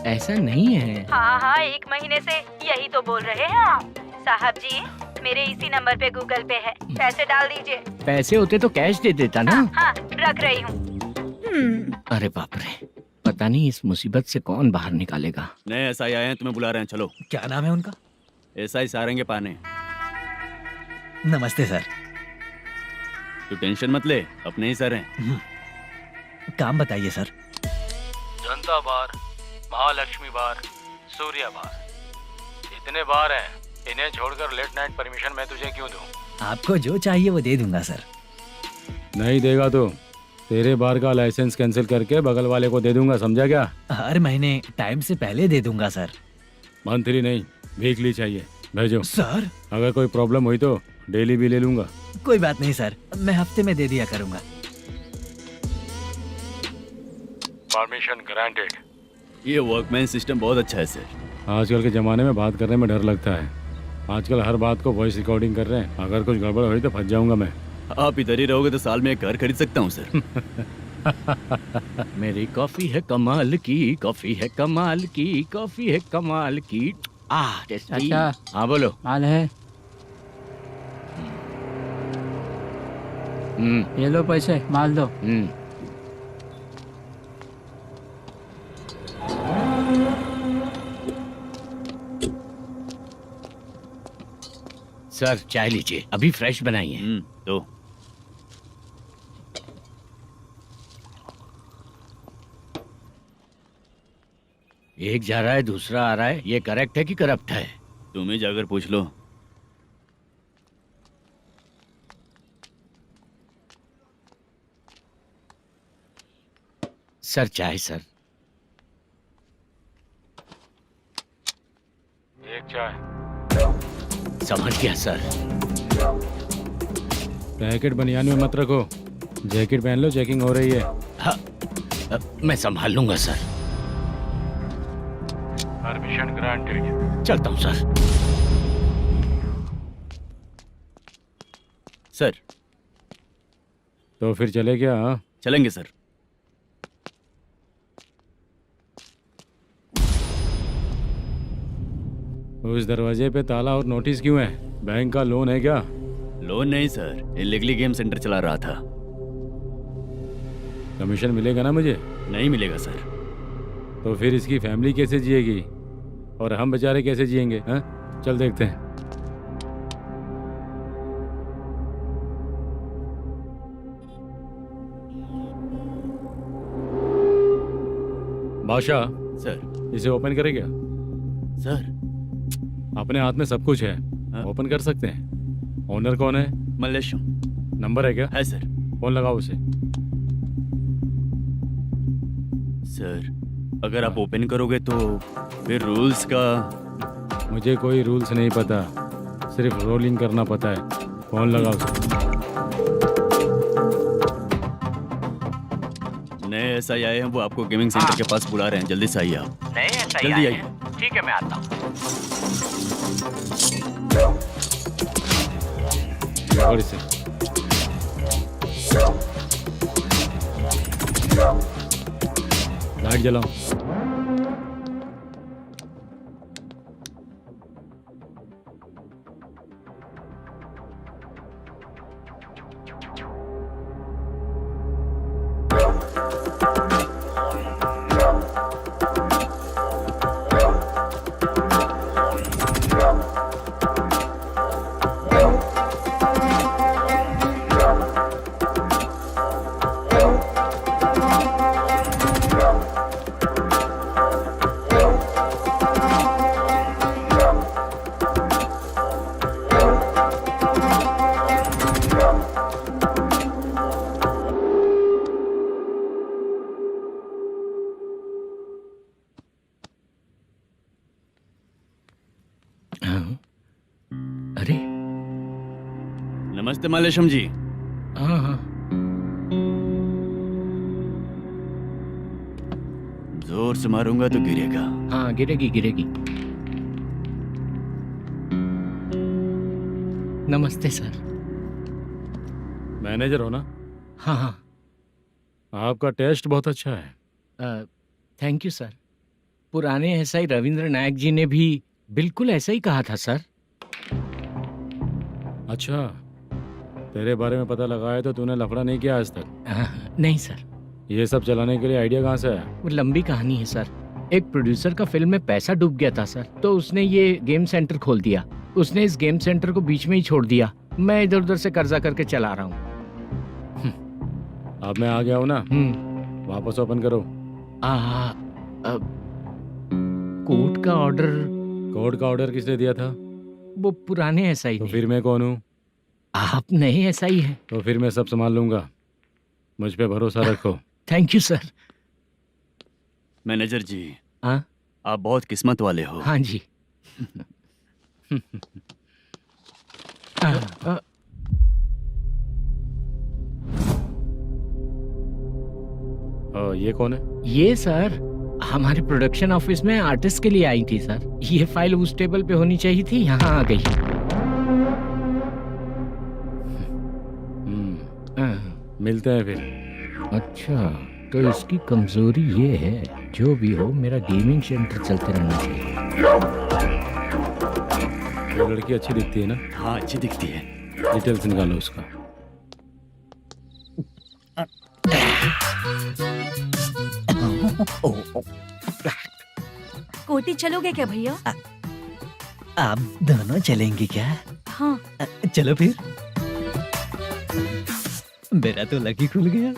ऐसा नहीं है। हाँ हाँ, 1 महीने से यही तो बोल रहे हैं आप। साहब जी, मेरे इसी नंबर पे गूगल पे है, पैसे डाल दीजिए। पैसे होते तो कैश दे देता ना। हाँ, रख रही हूँ। अरे बाप रे, पता नहीं इस मुसीबत से कौन बाहर निकालेगा। नए एसआई आए हैं, तुम्हें बुला रहे हैं, चलो। क्या नाम है उनका? एसआई सारंगे पाने। नमस्ते सर। तू टेंशन मत ले, अपने ही सर हैं। काम बताइए सर। जनता बार, महालक्ष्मी बार, सूर्या बार, इतने बार हैं, इन्हें छोड़कर लेट नाइट परमिशन मैं तुझे क्यों दूं? आपको जो चाहिए वो दे दूंगा सर। नहीं देगा तो तेरे बार का लाइसेंस कैंसिल करके बगल वाले को दे दूंगा, समझा क्या? हर महीने टाइम से पहले दे दूंगा सर। मंथली नहीं, वीकली चाहिए, भेजो। सर अगर कोई प्रॉब्लम हुई तो डेली भी ले लूंगा। कोई बात नहीं सर, मैं हफ्ते में दे दिया करूंगा। Permission granted. ये वर्कमैन सिस्टम बहुत अच्छा है सर। आजकल के ज़माने में बात करने में डर लगता है। आजकल हर बात को वॉइस रिकॉर्डिंग कर रहे हैं। अगर कुछ गड़बड़ हुई तो फंस जाऊंगा मैं। आप इधर ही रहोगे तो साल में एक घर खरीद सकता हूँ सर। मेरी कॉफी है कमाल की, कॉफी है कमाल की, कॉफी है कमाल की। टेस्टी। अच्छा। हाँ बोलो। माल है, ये लो पैसे, माल दो। सर चाय लीजिए, अभी फ्रेश बनाई है। तो एक जा रहा है दूसरा आ रहा है, ये करेक्ट है कि करप्ट है? तुम ही जाकर पूछ लो। सर चाय सर। एक चाय। समझ गया सर। पैकेट बनियान में मत रखो, जैकेट पहन लो, चेकिंग हो रही है। हाँ, मैं संभाल लूंगा सर। Permission granted. चलता हूँ सर। सर तो फिर चले क्या? हाँ? चलेंगे सर। उस दरवाजे पे ताला और नोटिस क्यों है? बैंक का लोन है क्या? लोन नहीं सर, इलीगली गेम सेंटर चला रहा था। कमीशन मिलेगा ना मुझे? नहीं मिलेगा सर। तो फिर इसकी फैमिली कैसे जिएगी और हम बेचारे कैसे जिएंगे? हाँ, चल देखते हैं। बादशाह सर। इसे ओपन करे क्या? सर अपने हाथ में सब कुछ है, हाँ? ओपन कर सकते हैं। ओनर कौन है? मल्लेशम। नंबर है क्या? है सर। फोन लगाओ उसे। सर अगर आप ओपन करोगे तो फिर रूल्स का। मुझे कोई रूल्स नहीं पता, सिर्फ रोलिंग करना पता है। फोन लगाओ उसे। नए SI आए हैं, वो आपको गेमिंग सेंटर के पास बुला रहे हैं। जल्दी से आइए आप। नए ऐसा ही जल्दी आए आइए। हैं। ठीक है मैं आता हूँ। पकड़ इसे। लाइट जलाओ। अरे नमस्ते मल्लेशम जी। हाँ हाँ। जोर से मारूंगा तो गिरेगा। हाँ गिरेगी गिरेगी। नमस्ते सर। मैनेजर हो ना? हाँ हाँ। आपका टेस्ट बहुत अच्छा है। Thank you sir. पुराने SI रविंद्र नायक जी ने भी बिल्कुल ऐसा ही कहा था सर। अच्छा, तेरे बारे में पता लगा है तो तूने लफड़ा नहीं किया आज तक? नहीं सर। ये सब चलाने के लिए आइडिया कहाँ से आया? वो लंबी कहानी है सर। एक प्रोड्यूसर का फिल्म में पैसा डूब गया था सर, तो उसने ये गेम सेंटर खोल दिया। उसने इस गेम सेंटर को बीच में ही छोड़ दिया। मैं इधर उधर से कर्जा करके चला रहा हूँ। अब मैं आ गया हूँ ना, वापस ओपन करो। कोर्ट का ऑर्डर। कोर्ट का ऑर्डर किसने दिया था? वो पुराने SI तो ने। फिर मैं कौन हूँ? आप नए SI हैं। तो फिर मैं सब संभाल लूंगा, मुझ पे भरोसा रखो। Thank you sir. मैनेजर जी, हाँ आप बहुत किस्मत वाले हो। हाँ जी। ये कौन है? ये सर हमारे प्रोडक्शन ऑफिस में आर्टिस्ट के लिए आई थी सर। ये फाइल उस टेबल पे होनी चाहिए थी, यहाँ आ गई। मिलते हैं फिर। अच्छा, तो इसकी कमजोरी ये है, जो भी हो मेरा गेमिंग सेंटर चलते रहना चाहिए। वो लड़की अच्छी दिखती है ना? हाँ अच्छी दिखती है। डिटेल्स निकालो उसका। कोटी चलोगे क्या भैया? आप दोनों चलेंगे क्या? हाँ। चलो फिर। मेरा तो लकी खुल गया।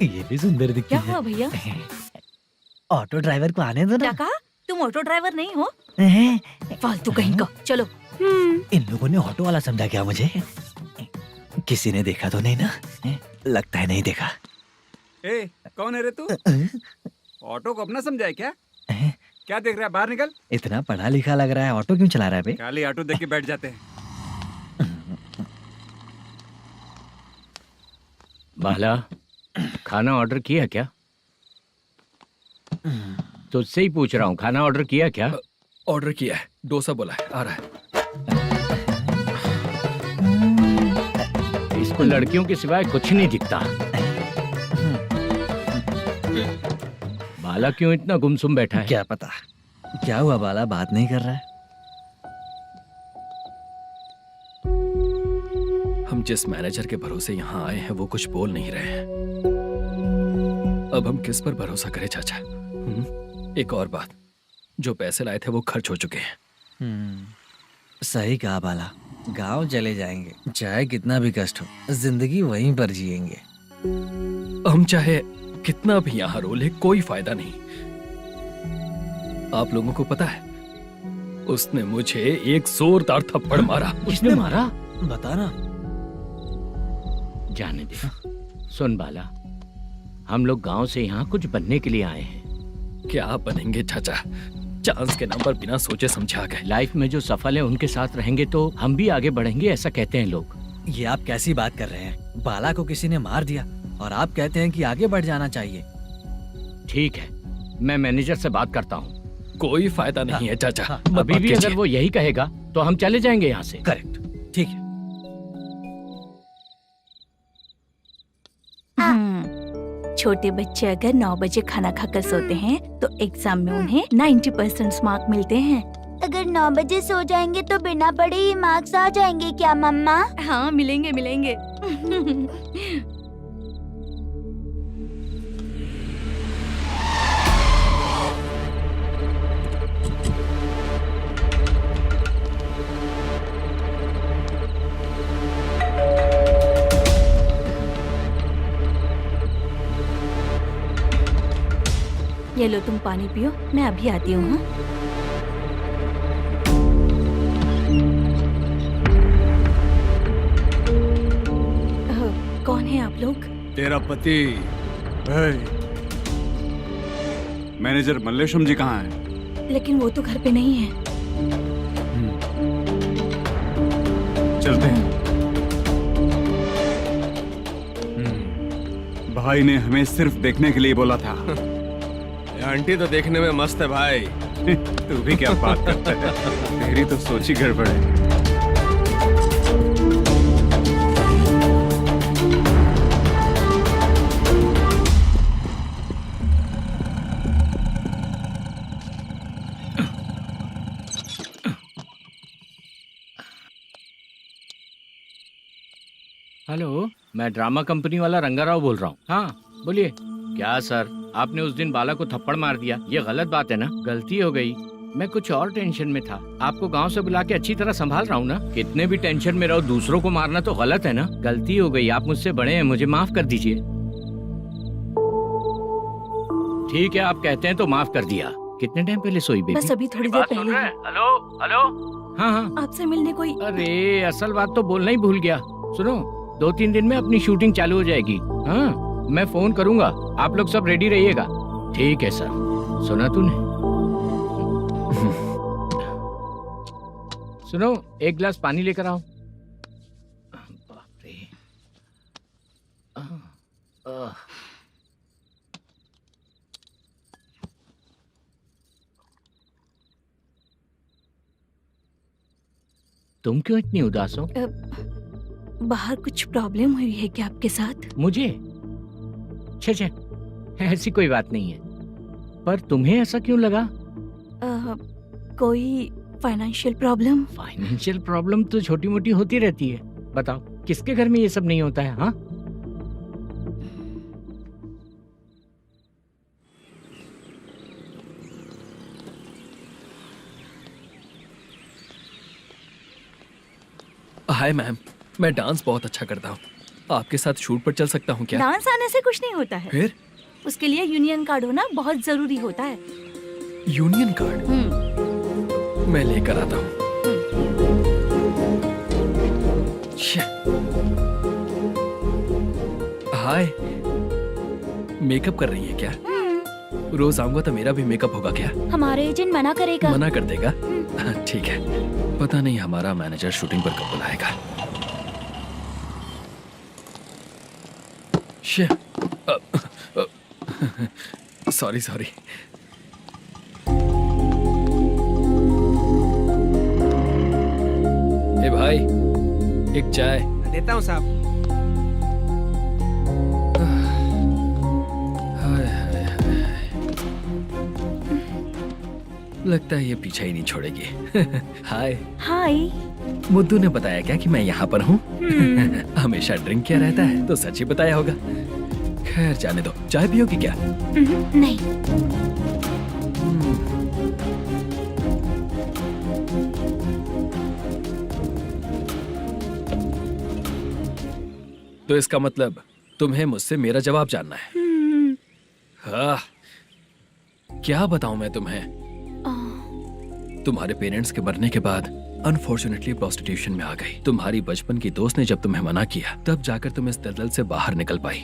ये भी सुंदर दिखती क्या है। हुआ भैया? ऑटो ड्राइवर को आने दो क्या ना। कहा? तुम ऑटो ड्राइवर नहीं हो? हैं? फालतू कहीं का। चलो। इन लोगों ने ऑटो वाला समझा क्या मुझे? किसी ने देखा तो नहीं ना? लगता है नहीं देखा। ए, कौन है रे तू? ऑटो को अपना समझा है क्या? क्या देख रहा है? बाहर निकल। इतना पढ़ा लिखा लग रहा है, ऑटो क्यों चला रहा है बे? खाली ऑटो देख के बैठ जाते हैं। बाला, खाना ऑर्डर किया क्या? तुझसे ही पूछ रहा हूँ, खाना ऑर्डर किया क्या? ऑर्डर किया है, डोसा बोला है, आ रहा है। इसको लड़कियों के सिवाय कुछ नहीं दिखता। बाला क्यों इतना गुमसुम बैठा है? क्या पता क्या हुआ, बाला बात नहीं कर रहा है। हम जिस मैनेजर के भरोसे यहाँ आए हैं वो कुछ बोल नहीं रहे हैं। अब हम किस पर भरोसा करें चाचा? एक और बात, जो पैसे लाए थे वो खर्च हो चुके हैं। सही कहा बाला, गांव चले जाएंगे, चाहे कितना भी कष्ट हो, जिंदगी वहीं पर जिएंगे। हम चाहे कितना भी यहाँ रो ले, कोई फायदा नहीं। आप लोगों को पता है, उसने मुझे एक जोरदार थप्पड़ मारा। उसने मारा? बता ना। जाने दे। सुन बाला, हम लोग गांव से यहाँ कुछ बनने के लिए आए हैं। क्या बनेंगे चाचा? चांस के नाम पर बिना सोचे समझे आ गए। लाइफ में जो सफल है उनके साथ रहेंगे तो हम भी आगे बढ़ेंगे, ऐसा कहते हैं लोग। ये आप कैसी बात कर रहे हैं? बाला को किसी ने मार दिया और आप कहते हैं कि आगे बढ़ जाना चाहिए। ठीक है, मैं मैनेजर से बात करता हूँ। कोई फायदा नहीं है चाचा। अभी भी अगर वो यही कहेगा तो हम चले जाएंगे यहाँ से। करेक्ट, ठीक है। छोटे बच्चे अगर 9 बजे खाना खाकर सोते हैं तो एग्जाम में उन्हें 90% मार्क मिलते हैं। अगर 9 बजे सो जाएंगे तो बिना पढ़े ही मार्क्स आ जाएंगे क्या मम्मा? हाँ, मिलेंगे मिलेंगे। ये लो, तुम पानी पियो, मैं अभी आती हूँ। हाँ? कौन है आप लोग? तेरा पति। मैनेजर मल्लेशम जी कहाँ हैं? लेकिन वो तो घर पे नहीं है। चलते हैं। भाई ने हमें सिर्फ देखने के लिए बोला था। आंटी तो देखने में मस्त है भाई। तू भी क्या बात करता है? तेरी तो सोच ही गड़बड़ है। हेलो, मैं ड्रामा कंपनी वाला रंगाराव बोल रहा हूँ। हाँ बोलिए। क्या सर, आपने उस दिन बाला को थप्पड़ मार दिया, ये गलत बात है ना? गलती हो गई, मैं कुछ और टेंशन में था। आपको गांव से बुला के अच्छी तरह संभाल रहा हूँ ना। कितने भी टेंशन में रहो, दूसरों को मारना तो गलत है ना। गलती हो गई, आप मुझसे बड़े हैं, मुझे माफ कर दीजिए। ठीक है, आप कहते हैं तो माफ कर दिया। कितने टाइम पहले सोई बेबी? बस अभी थोड़ी देर पहले। Hello hello. हाँ हाँ, आपसे मिलने कोई। अरे असल बात तो बोलना ही भूल गया। सुनो, 2-3 दिन में अपनी शूटिंग चालू हो जाएगी। हाँ, मैं फोन करूंगा, आप लोग सब रेडी रहिएगा। ठीक है सर। सुना तूने? सुनो, एक गिलास पानी लेकर आओ। बाप रे। तुम क्यों इतनी उदास हो? बाहर कुछ प्रॉब्लम हुई है क्या आपके साथ? मुझे? छे, ऐसी कोई बात नहीं है। पर तुम्हें ऐसा क्यों लगा? कोई फाइनेंशियल प्रॉब्लम? फाइनेंशियल प्रॉब्लम तो छोटी मोटी होती रहती है। बताओ, किसके घर में ये सब नहीं होता है? हाँ, हाय मैम, मैं डांस बहुत अच्छा करता हूँ। आपके साथ शूट पर चल सकता हूँ क्या? डांस आने से कुछ नहीं होता है। फिर? उसके लिए यूनियन कार्ड होना बहुत जरूरी होता है। Union card? मैं लेकर आता हूँ। हाय, मेकअप कर रही है क्या? रोज आऊंगा तो मेरा भी मेकअप होगा क्या? हमारे एजेंट मना करेगा। मना कर देगा? ठीक है, पता नहीं हमारा मैनेजर शूटिंग पर कब बुलाएगा। सॉरी। ए भाई, एक चाय। देता हूँ साहब। लगता है ये पीछा ही नहीं छोड़ेगी। हाय। हाय। मुद्दू ने बताया क्या कि मैं यहाँ पर हूँ? हमेशा ड्रिंक किया रहता है तो सच ही बताया होगा। खैर जाने दो, चाय पियोगी क्या? नहीं। तो इसका मतलब तुम्हें मुझसे मेरा जवाब जानना है? हाँ, क्या बताऊं मैं तुम्हें? तुम्हारे पेरेंट्स के मरने के बाद अनफॉर्चुनेटली प्रोस्टिट्यूशन में आ गई। तुम्हारी बचपन की दोस्त ने जब तुम्हें मना किया, तब जाकर तुम इस दलदल से बाहर निकल पाई।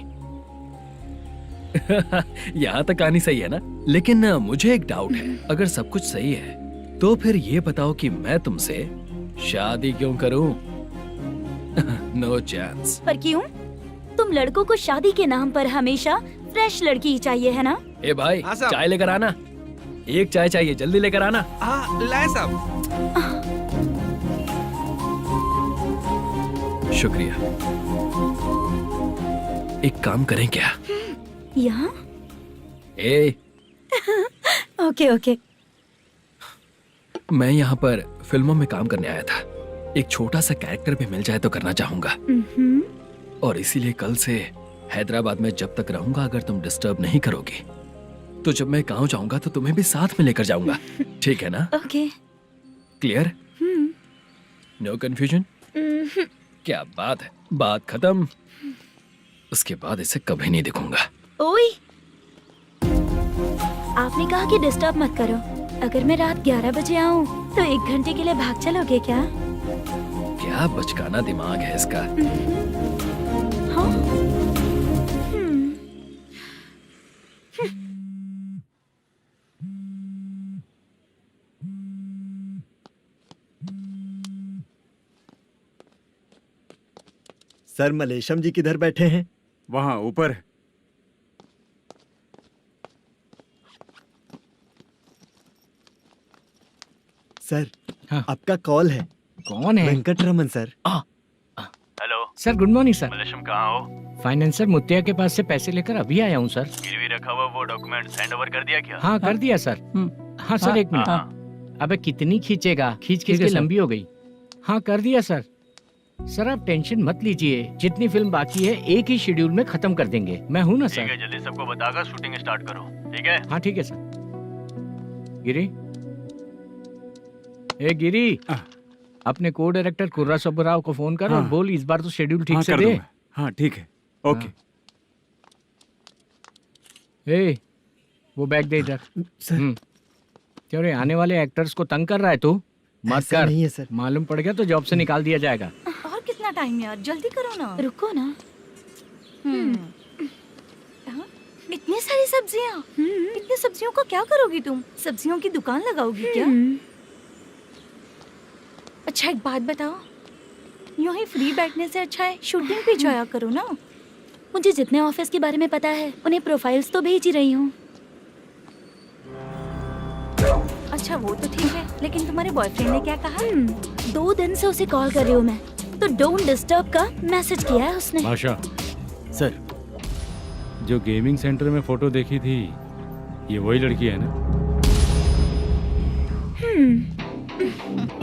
यहाँ तक कहानी सही है ना? लेकिन मुझे एक डाउट है। अगर सब कुछ सही है तो फिर ये बताओ कि मैं तुमसे शादी क्यों करूं? No chance. पर क्यों? तुम लड़कों को शादी के नाम पर हमेशा फ्रेश लड़की ही चाहिए, है ना? ए भाई, हाँ साहब। चाय लेकर आना। एक चाय चाहिए, जल्दी लेकर आना। हाँ, लाए साहब। शुक्रिया। एक काम करें क्या? यहाँ? ए, ओके। मैं यहाँ पर फिल्मों में काम करने आया था। एक छोटा सा कैरेक्टर भी मिल जाए तो करना चाहूंगा। और इसीलिए कल से हैदराबाद में जब तक रहूंगा, अगर तुम डिस्टर्ब नहीं करोगी तो जब मैं गांव जाऊंगा तो तुम्हें भी साथ में लेकर जाऊंगा। ठीक है ना? ओके। क्लियर? No confusion? क्या बात है, बात खत्म। उसके बाद इसे कभी नहीं दिखूंगा। ओए, आपने कहा कि डिस्टर्ब मत करो। अगर मैं रात 11 बजे आऊँ तो 1 घंटे के लिए भाग चलोगे क्या? क्या बचकाना दिमाग है इसका। हाँ? सर, मलेशम जी किधर बैठे हैं? वहाँ ऊपर। सर, हाँ। आपका कॉल है। कौन है? Venkataraman sir. Hello sir, good morning sir. Mallesham, कहाँ हो? फाइनेंसर मुत्तिया के पास से पैसे लेकर अभी आया हूँ सर। गिरवी रखा हुआ वो डॉक्यूमेंट हैंड ओवर कर दिया क्या? हाँ, कर दिया सर। हाँ सर, एक मिनट। अबे कितनी खींचेगा? खींच के लंबी हो गई। हाँ, कर दिया सर। सर, आप टेंशन मत लीजिए। जितनी फिल्म बाकी है एक ही शेड्यूल में खत्म कर देंगे। मैं हूँ ना ठीक सर। है, जल्दी सबको बताकर शूटिंग स्टार्ट करो। ठीक है? हाँ ठीक है सर। गिरी, ए गिरी, अपने को डायरेक्टर कुर्रा सुब्बराव को फोन कर और बोल इस बार तो शेड्यूल ठीक से दे। हाँ ठीक है, ओके। ए, वो बैग दे इधर। सर, क्यों रे, आने वाले एक्टर्स को तंग कर रहा है तू? मत ऐसा कर। नहीं है सर। मालूम पड़ गया तो जॉब से निकाल दिया जाएगा। और कितना टाइम यार, जल्दी करो ना। रुको ना। हाँ? इतनी सारी सब्जियाँ। इतनी सब्जियों का क्या करोगी तुम? सब्जियों की दुकान लगाओगी क्या? अच्छा एक बात बताओ, यूं ही फ्री बैठने से अच्छा है शूटिंग भी जाया करो ना। मुझे जितने ऑफिस के बारे में पता है उन्हें प्रोफाइल्स तो भेज ही रही हूँ। अच्छा वो तो ठीक है, लेकिन तुम्हारे बॉयफ्रेंड ने क्या कहा? 2 दिन से उसे कॉल कर रही हूँ मैं, तो डोंट डिस्टर्ब का मैसेज किया है उसने। आशा, सर। जो गेमिंग सेंटर में फोटो देखी थी, ये वही लड़की है ना?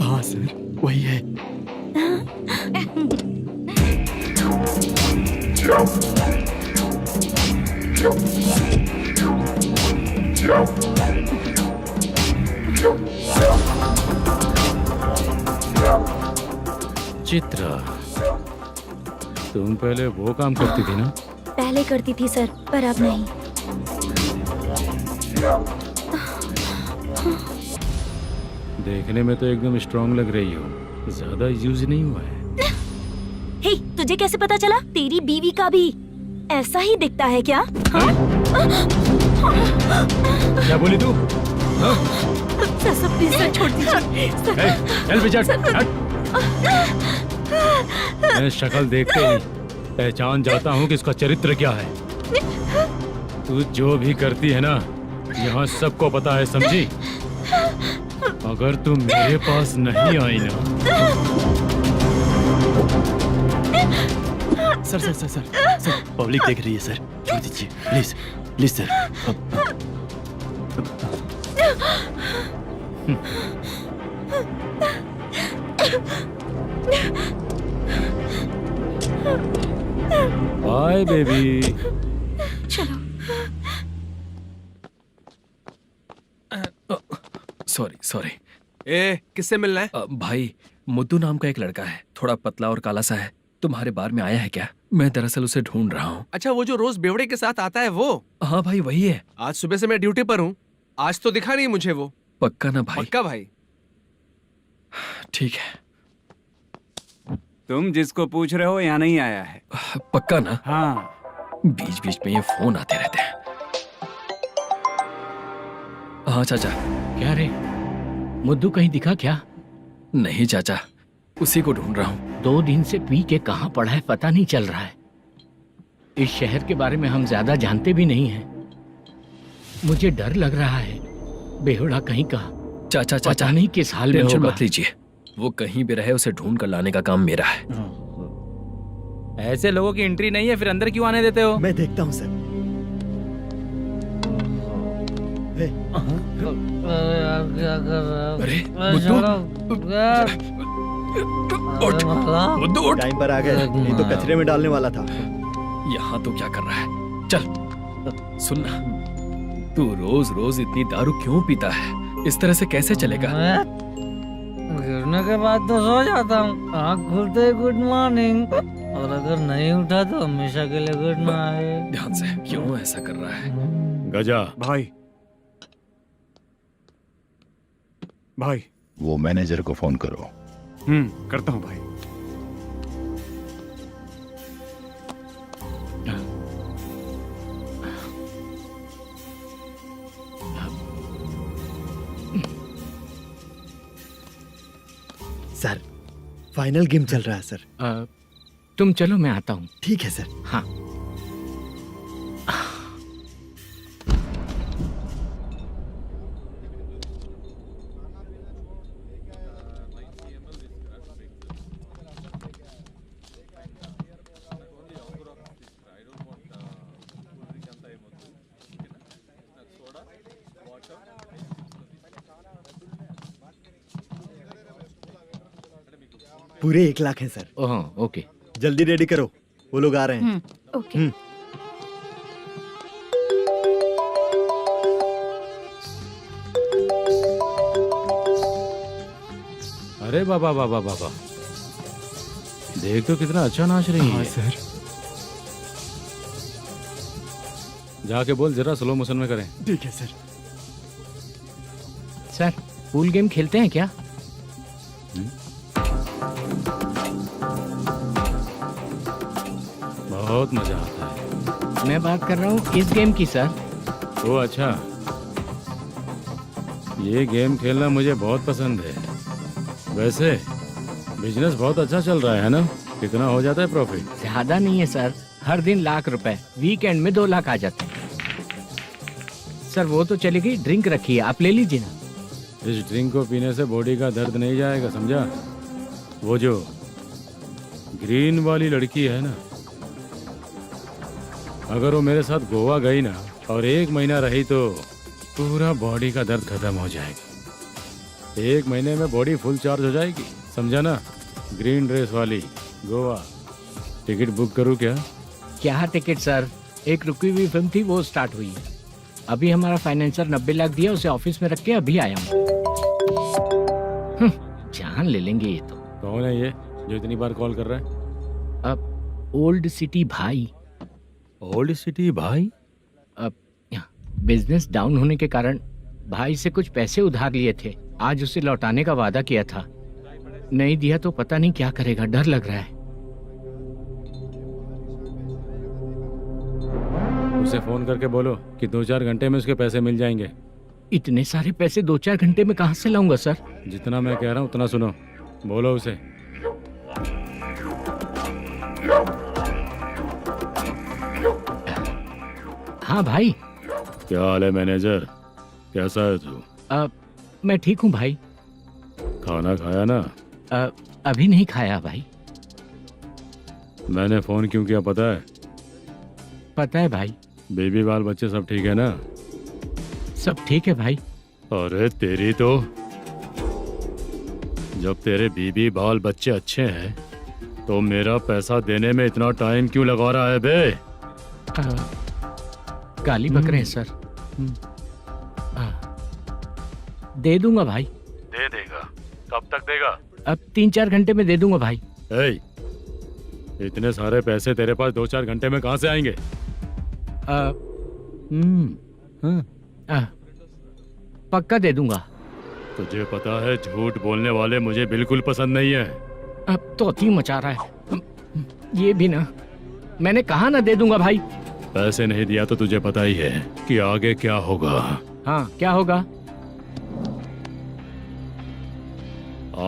हाँ सर, वही है। चित्रा, तुम पहले वो काम करती थी ना? पहले करती थी सर, पर अब नहीं। देखने में तो एकदम स्ट्रांग लग रही हो, ज्यादा यूज नहीं हुआ है। हे, तुझे कैसे पता चला? तेरी बीवी का भी ऐसा ही दिखता है क्या? हाँ? क्या बोली तू? सर प्लीज सर छोड़ दीजिए। चल बेटा, मैं शक्ल देखते ही पहचान जाता हूँ कि इसका चरित्र क्या है। तू जो भी करती है ना, यहाँ सबको पता है, समझी? अगर तू मेरे पास नहीं आई ना। Sir sir sir sir sir, public देख रही है सर, छोड़ दीजिए please please sir. Bye baby. चलो। Sorry sorry. ए, किससे मिलना है? भाई, मुद्दू नाम का एक लड़का है, थोड़ा पतला और काला सा है। तुम्हारे बार में आया है क्या? मैं दरअसल उसे ढूंढ रहा हूँ। अच्छा, वो जो रोज बेवड़े के साथ आता है वो? हाँ भाई, वही है। आज सुबह से मैं ड्यूटी पर हूँ, आज तो दिखा नहीं मुझे वो। पक्का ना भाई? पक्का भाई। ठीक है। तुम जिसको पूछ रहे हो यहाँ नहीं आया है? पक्का ना? हाँ। बीच बीच में ये फोन आते रहते हैं। हाँ चाचा। क्या रे, मुद्दू कहीं दिखा क्या? नहीं चाचा, उसी को ढूंढ रहा हूँ। 2 दिन से पी के कहाँ पड़ा है पता नहीं चल रहा है। इस शहर के बारे में हम ज्यादा जानते भी नहीं हैं। मुझे डर लग रहा है, बेहुड़ा कहीं का। चाचा चाचा, पता नहीं किस हाल में टेंशन होगा। मत लीजिए, वो कहीं भी रहे उसे ढूंढ कर लाने का काम मेरा है। ऐसे लोगों की एंट्री नहीं है, फिर अंदर क्यों आने देते हो? मैं देखता हूँ सर। अरे मुद्दू उठ। टाइम पर आ गए, नहीं तो कचरे में डालने वाला था। यहाँ तो क्या कर रहा है? चल सुनना, तू रोज रोज इतनी दारू क्यों पीता है? इस तरह से कैसे चलेगा? गिरने के बाद तो सो जाता हूँ, आँख खुलते ही गुड मॉर्निंग, और अगर नहीं उठा तो हमेशा के लिए गुड नाइट। ध्यान से, क्यों ऐसा कर रहा है? गजा भाई, भाई वो मैनेजर को फोन करो। करता हूँ भाई। सर, फाइनल गेम चल रहा है सर। तुम चलो, मैं आता हूँ। ठीक है सर। हाँ। पूरे 1 लाख हैं सर। ओह, ओके। जल्दी रेडी करो, वो लोग आ रहे हैं। ओके। अरे बाबा बाबा बाबा, देख तो कितना अच्छा नाच रही है। सर। जाके बोल जरा स्लो मोशन में करें। ठीक है सर। सर, पूल गेम खेलते हैं क्या? बहुत मजा आता है। मैं बात कर रहा हूँ इस गेम की सर। ओ अच्छा, ये गेम खेलना मुझे बहुत पसंद है। वैसे बिजनेस बहुत अच्छा चल रहा है ना? कितना हो जाता है प्रॉफिट? ज्यादा नहीं है सर, हर दिन लाख रुपए, वीकेंड में 2 लाख आ जाते हैं। सर वो तो चलेगी, ड्रिंक रखी है, आप ले लीजिए ना। इस ड्रिंक को पीने से बॉडी का दर्द नहीं जाएगा, समझा? वो जो ग्रीन वाली लड़की है ना, अगर वो मेरे साथ गोवा गई ना और 1 महीना रही तो पूरा बॉडी का दर्द खत्म हो जाएगा। 1 महीने में बॉडी फुल चार्ज हो जाएगी, समझा ना? ग्रीन ड्रेस वाली गोवा। टिकट बुक करूँ क्या? क्या टिकट सर, एक रुकी हुई फिल्म थी वो स्टार्ट हुई है। अभी हमारा फाइनेंसर 90 लाख दिया, उसे ऑफिस में रख के अभी आया हूँ। जान ले लेंगे ये तो। कौन है ये जो इतनी बार कॉल कर रहा है? अब ओल्ड सिटी भाई। ओल्ड सिटी भाई? अब बिजनेस डाउन होने के कारण भाई से कुछ पैसे उधार लिए थे, आज उसे लौटाने का वादा किया था। नहीं दिया तो पता नहीं क्या करेगा, डर लग रहा है। उसे फोन करके बोलो कि 2-4 घंटे में उसके पैसे मिल जाएंगे। इतने सारे पैसे 2-4 घंटे में कहाँ से लाऊंगा सर? जितना मैं कह रहा हूँ उतना सुनो, बोलो उसे। हाँ भाई। क्या हाल है मैनेजर, कैसा है तू? मैं ठीक हूँ भाई। खाना खाया ना? अभी नहीं खाया भाई। मैंने फोन क्यों किया पता है? पता है भाई। बेबी बाल बच्चे सब ठीक है ना? सब ठीक है भाई। अरे तेरी तो, जब तेरे बीबी बाल बच्चे अच्छे हैं तो मेरा पैसा देने में इतना टाइम क्यों लगा रहा है बे? गाली बक रहे हैं सर। दे दूंगा भाई। दे देगा? कब तक देगा? अब 3-4 घंटे में दे दूंगा भाई। इतने सारे पैसे तेरे पास 2-4 घंटे में कहाँ से आएंगे? पक्का दे दूंगा। तुझे पता है झूठ बोलने वाले मुझे बिल्कुल पसंद नहीं है। अब तोती मचा रहा है ये भी ना। मैंने कहा ना दे दूंगा भाई। पैसे नहीं दिया तो तुझे पता ही है कि आगे क्या होगा। हाँ क्या होगा?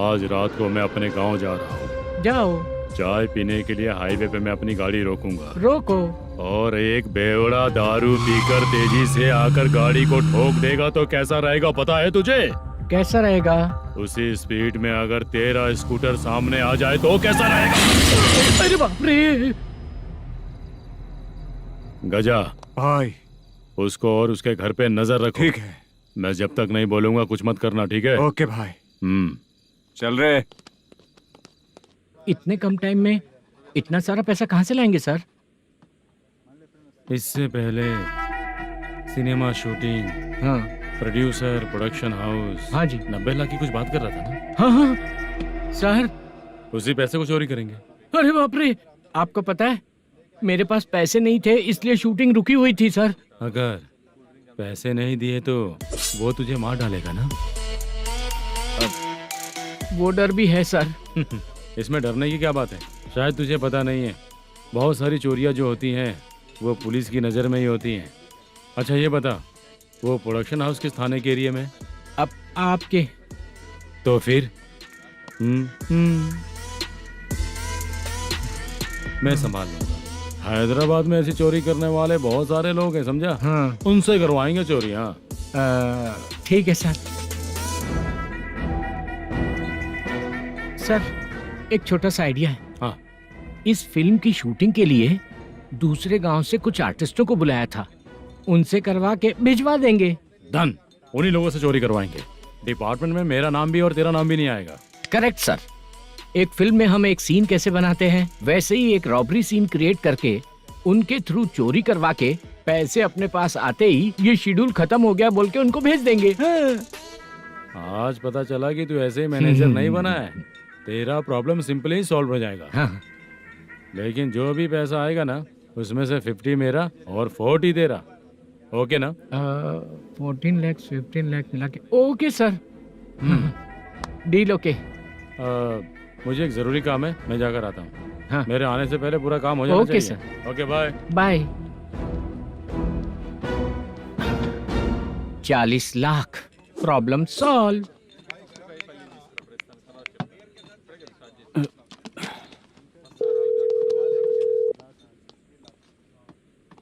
आज रात को मैं अपने गांव जा रहा हूँ। जाओ। चाय पीने के लिए हाईवे पे मैं अपनी गाड़ी रोकूंगा। रोको। और एक बेवड़ा दारू पीकर तेजी से आकर गाड़ी को ठोक देगा तो कैसा रहेगा पता है तुझे? कैसा रहेगा? उसी स्पीड में अगर तेरा स्कूटर सामने आ जाए तो कैसा रहेगा? अरे बाप रे। गजा भाई, उसको और उसके घर पे नजर रखो। ठीक है। मैं जब तक नहीं बोलूंगा कुछ मत करना, ठीक है? ओके भाई। चल रहे। इतने कम टाइम में इतना सारा पैसा कहाँ से लाएंगे सर? इससे पहले सिनेमा शूटिंग, हाँ, प्रोड्यूसर, प्रोडक्शन हाउस। हाँ जी। 90 लाख की कुछ बात कर रहा था ना? हाँ हाँ सर। उसी पैसे को चोरी करेंगे। अरे बाप रे, आपको पता है मेरे पास पैसे नहीं थे इसलिए शूटिंग रुकी हुई थी सर। अगर पैसे नहीं दिए तो वो तुझे मार डालेगा ना? वो डर भी है सर। इसमें डरने की क्या बात है? शायद तुझे पता नहीं है, बहुत सारी चोरियां जो होती हैं वो पुलिस की नज़र में ही होती हैं। अच्छा ये बता, वो प्रोडक्शन हाउस किस थाने के एरिया में? अब आपके। तो फिर मैं संभाल लूंगा। हैदराबाद में ऐसी चोरी करने वाले बहुत सारे लोग हैं, समझा? हाँ। उनसे करवाएंगे चोरी। हाँ ठीक है सर। सर एक छोटा सा आइडिया है। हाँ। इस फिल्म की शूटिंग के लिए दूसरे गांव से कुछ आर्टिस्टों को बुलाया था, उनसे करवा के भिजवा देंगे। डन, उन्हीं लोगों से चोरी करवाएंगे। डिपार्टमेंट में मेरा नाम भी और तेरा नाम भी नहीं आएगा। Correct sir. एक फिल्म में हम एक सीन कैसे बनाते हैं वैसे ही एक रॉबरी सीन क्रिएट करके उनके थ्रू चोरी करवा के पैसे अपने पास आते ही ये शेड्यूल खत्म हो गया बोल के उनको भेज देंगे। आज पता चला कि तू ऐसे ही मैनेजर नहीं बना है। तेरा प्रॉब्लम सिंपली ही सॉल्व हो जाएगा। हाँ। लेकिन जो भी पैसा आएगा ना उसमें से 50 मेरा और 40 तेरा। ओके ना? 14 लाख 15 लाख मिला के। Okay sir. Deal okay. मुझे एक जरूरी काम है, मैं जाकर आता हूँ। हाँ। मेरे आने से पहले पूरा काम हो जाना ओके चाहिए। Sir. Okay bye. Bye. 40 lakh problem solve.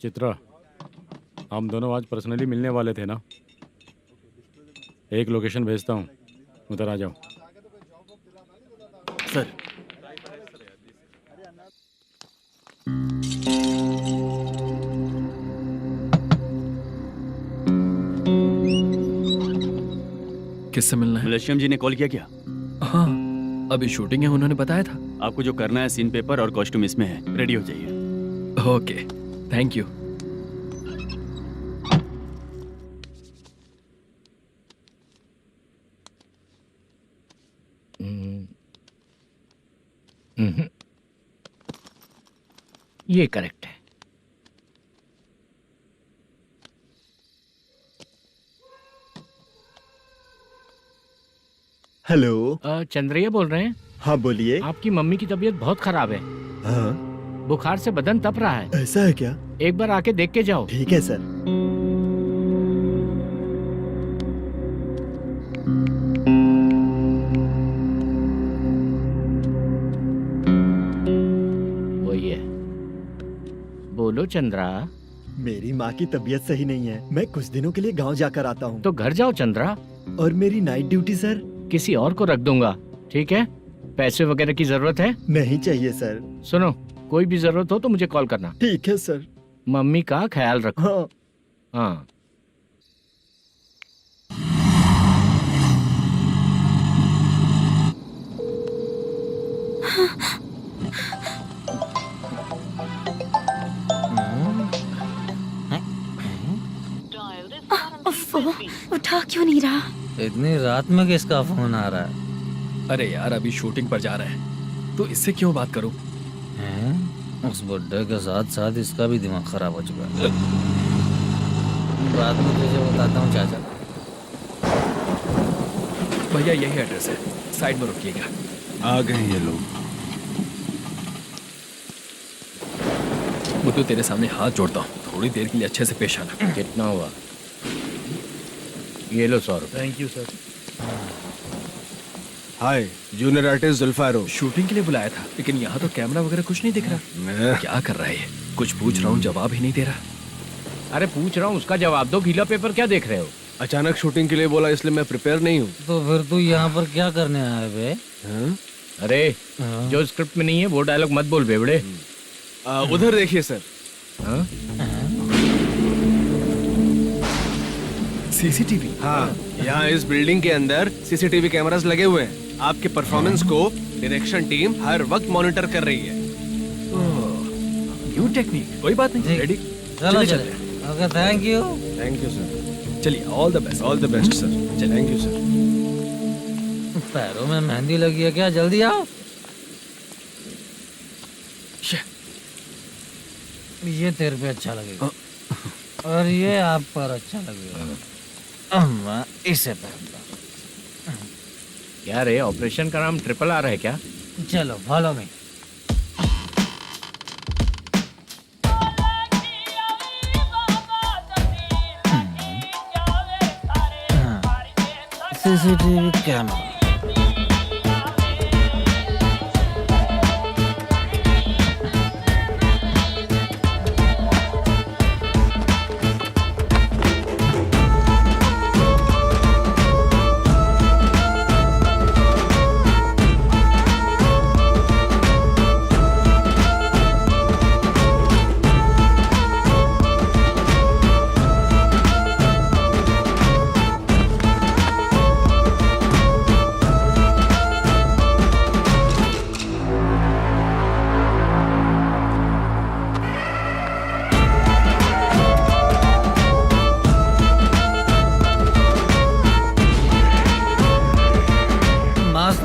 Chitra, हम दोनों आज पर्सनली मिलने वाले थे ना? एक लोकेशन भेजता हूँ, उधर आ जाओ। सर। किससे मिलना है? मलेशियम जी ने कॉल किया क्या? हाँ, अभी शूटिंग है, उन्होंने बताया था। आपको जो करना है, सीन पेपर और कॉस्ट्यूम इसमें है, रेडी हो जाइए। Okay, thank you. ये करेक्ट है। हेलो। चंद्रैया बोल रहे हैं? हाँ बोलिए। आपकी मम्मी की तबीयत बहुत खराब है। हाँ। बुखार से बदन तप रहा है। ऐसा है क्या? एक बार आके देख के जाओ। ठीक है सर। वही है। बोलो चंद्रा। मेरी माँ की तबीयत सही नहीं है, मैं कुछ दिनों के लिए गांव जाकर आता हूँ। तो घर जाओ चंद्रा। और मेरी नाइट ड्यूटी सर? किसी और को रख दूंगा, ठीक है? पैसे वगैरह की जरूरत है? नहीं चाहिए सर। सुनो, कोई भी जरूरत हो तो मुझे कॉल करना। ठीक है सर। मम्मी का ख्याल रखो। हाँ। हाँ। उठा क्यों नहीं रहा? इतनी रात में किसका फोन आ रहा है? अरे यार, अभी शूटिंग पर जा रहे हैं, तो इससे क्यों बात करूं? उस बुड्ढे के साथ साथ इसका भी दिमाग खराब हो चुका है। बाद में तुझे बताता हूँ चाचा। भैया यही एड्रेस है, साइड में रुकिएगा। आ गए ये लोग। बुद्धू, तेरे सामने हाथ जोड़ता हूँ, थोड़ी देर के लिए अच्छे से पेश आना। कितना हुआ? ये लो 100 रुपए। Thank you sir. Hi, junior artist Zulfar हो। शूटिंग के लिए बुलाया था, लेकिन यहाँ तो कैमरा वगैरह कुछ नहीं दिख रहा। क्या कर रहा है ये? कुछ पूछ रहा हूँ, जवाब ही नहीं दे रहा। अरे पूछ रहा हूँ, उसका जवाब दो। गीला पेपर क्या देख रहे हो? अचानक शूटिंग के लिए बोला, इसलिए मैं प्रिपेयर नहीं हूँ। तो फिर तू यहाँ पर क्या करने आया बे? अरे जो स्क्रिप्ट में नहीं है वो डायलॉग मत बोल बेवड़े। उधर देखिए सर। सीसीटीवी? हाँ, यहाँ इस बिल्डिंग के अंदर सीसीटीवी कैमरास लगे हुए हैं। आपके परफॉर्मेंस को डायरेक्शन टीम हर वक्त मॉनिटर कर रही है। न्यू टेक्निक, कोई बात नहीं। रेडी? चलो चले। Okay, thank you. Thank you sir. चलिए, all the best. All the best sir. Thank you sir. पैरों में मेहंदी लगी है क्या? जल्दी आओ। ये तेरे पे अच्छा लगेगा और ये आप पर अच्छा लगेगा। मैं इसे पहनता। क्या रे, ऑपरेशन का नाम ट्रिपल आर है क्या? चलो फॉलो मी। CCTV camera.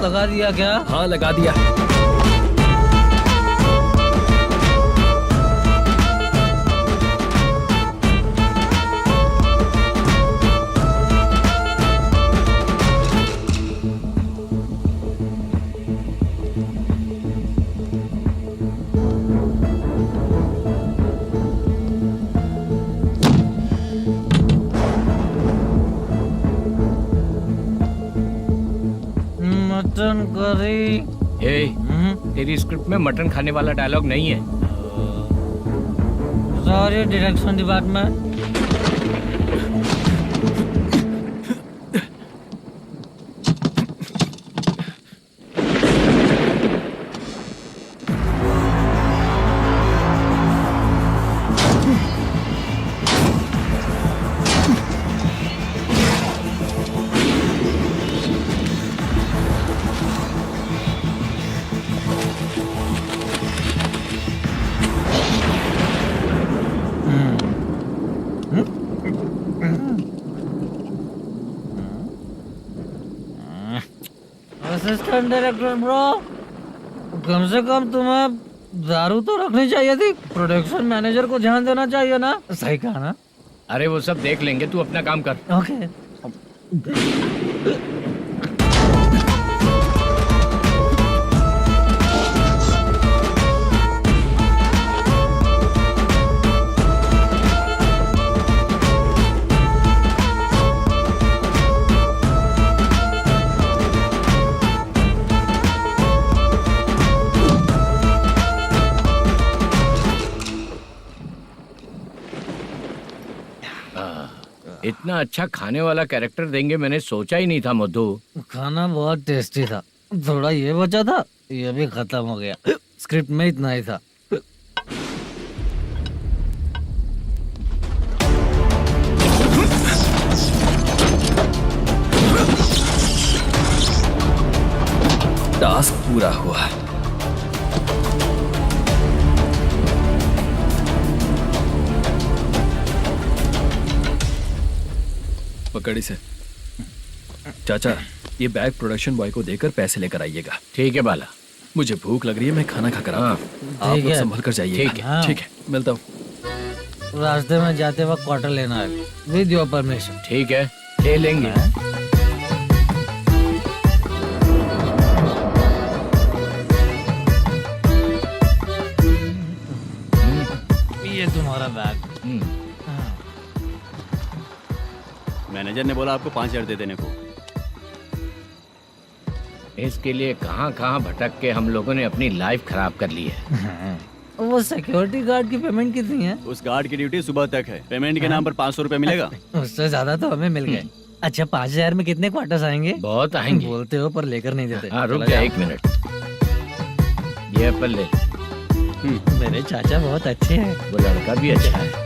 लगा दिया क्या? हाँ, लगा दिया। Mutton curry. तेरी स्क्रिप्ट में मटन खाने वाला डायलॉग नहीं है। Sorry direction department. Assistant director bro, कम से कम तुम्हें दारू तो रखनी चाहिए थी। प्रोडक्शन मैनेजर को ध्यान देना चाहिए ना। सही कहा ना? अरे वो सब देख लेंगे, तू अपना काम कर। ओके। इतना अच्छा खाने वाला कैरेक्टर देंगे मैंने सोचा ही नहीं था मधु। खाना बहुत टेस्टी था। थोड़ा ये बचा था, ये भी खत्म हो गया। स्क्रिप्ट में इतना ही था। टास्क पूरा हुआ। पकड़ी से चाचा, ये बैग प्रोडक्शन बॉय को देकर पैसे लेकर आइएगा। ठीक है बाला। मुझे भूख लग रही है, मैं खाना खाकर आता हूँ। आप लोग संभल कर जाइए। ठीक है। ठीक है, मिलता हूँ। रास्ते में जाते वक्त क्वार्टर लेना है, विद योर परमिशन। ठीक है, ले लेंगे। ये तुम्हारा बैग। मैनेजर ने बोला आपको 5,000 दे देने को। इसके लिए कहाँ कहाँ भटक के हम लोगों ने अपनी लाइफ खराब कर ली है। वो सिक्योरिटी गार्ड की पेमेंट कितनी है? उस गार्ड की ड्यूटी सुबह तक है। पेमेंट के नाम पर 500 रुपए मिलेगा। उससे ज्यादा तो हमें मिल गए। अच्छा, 5,000 में कितने क्वार्टर्स आएंगे? बहुत आएंगे। बोलते हो पर लेकर नहीं देते। हाँ, रुक जा 1 मिनट। ये एप्पल ले। मेरे चाचा बहुत अच्छे हैं। वो लड़का भी अच्छा है।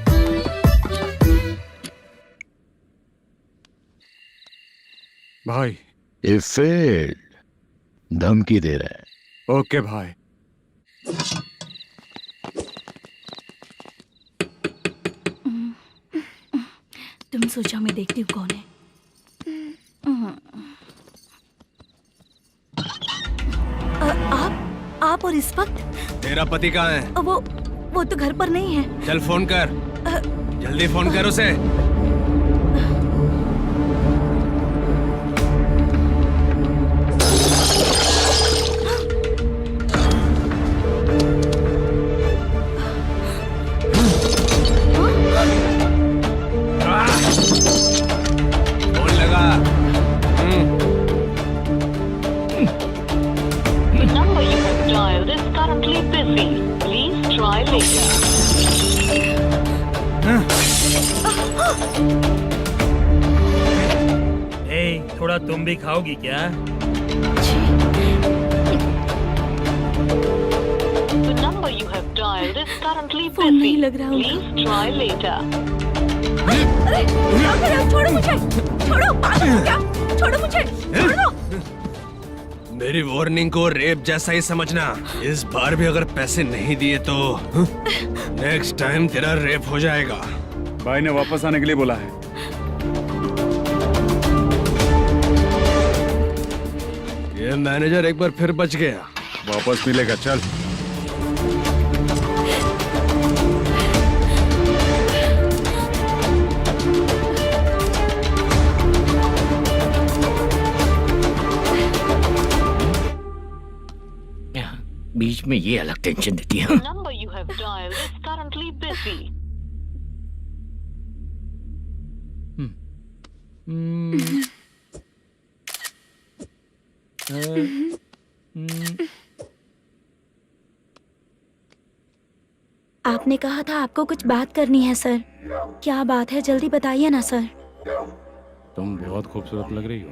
भाई ये फेल्ड धमकी दे रहा है। ओके भाई। तुम सोचो मैं देखती हूँ कौन है। आप और इस वक्त? तेरा पति कहाँ है? वो तो घर पर नहीं है। चल फोन कर, जल्दी फोन कर उसे। फोन लगा। number you have dialed is currently busy. Please try later. थोड़ा तुम भी खाओगी क्या? The number you have dialed is currently phone नहीं busy. लग रहा होगा। Please try later. अरे क्या कर रहे हो? छोड़ो मुझे, छोड़ो, पागल हो क्या? छोड़ो मुझे, छोड़ो। मेरी वार्निंग को रेप जैसा ही समझना। इस बार भी अगर पैसे नहीं दिए तो नेक्स्ट टाइम तेरा रेप हो जाएगा। भाई ने वापस आने के लिए बोला है। ये मैनेजर एक बार फिर बच गया। वापस मिलेगा, चल। बीच में ये अलग टेंशन देती है। The number you have dialed is currently busy. आपने कहा था आपको कुछ बात करनी है सर। क्या बात है, जल्दी बताइए ना सर। तुम बहुत खूबसूरत लग रही हो।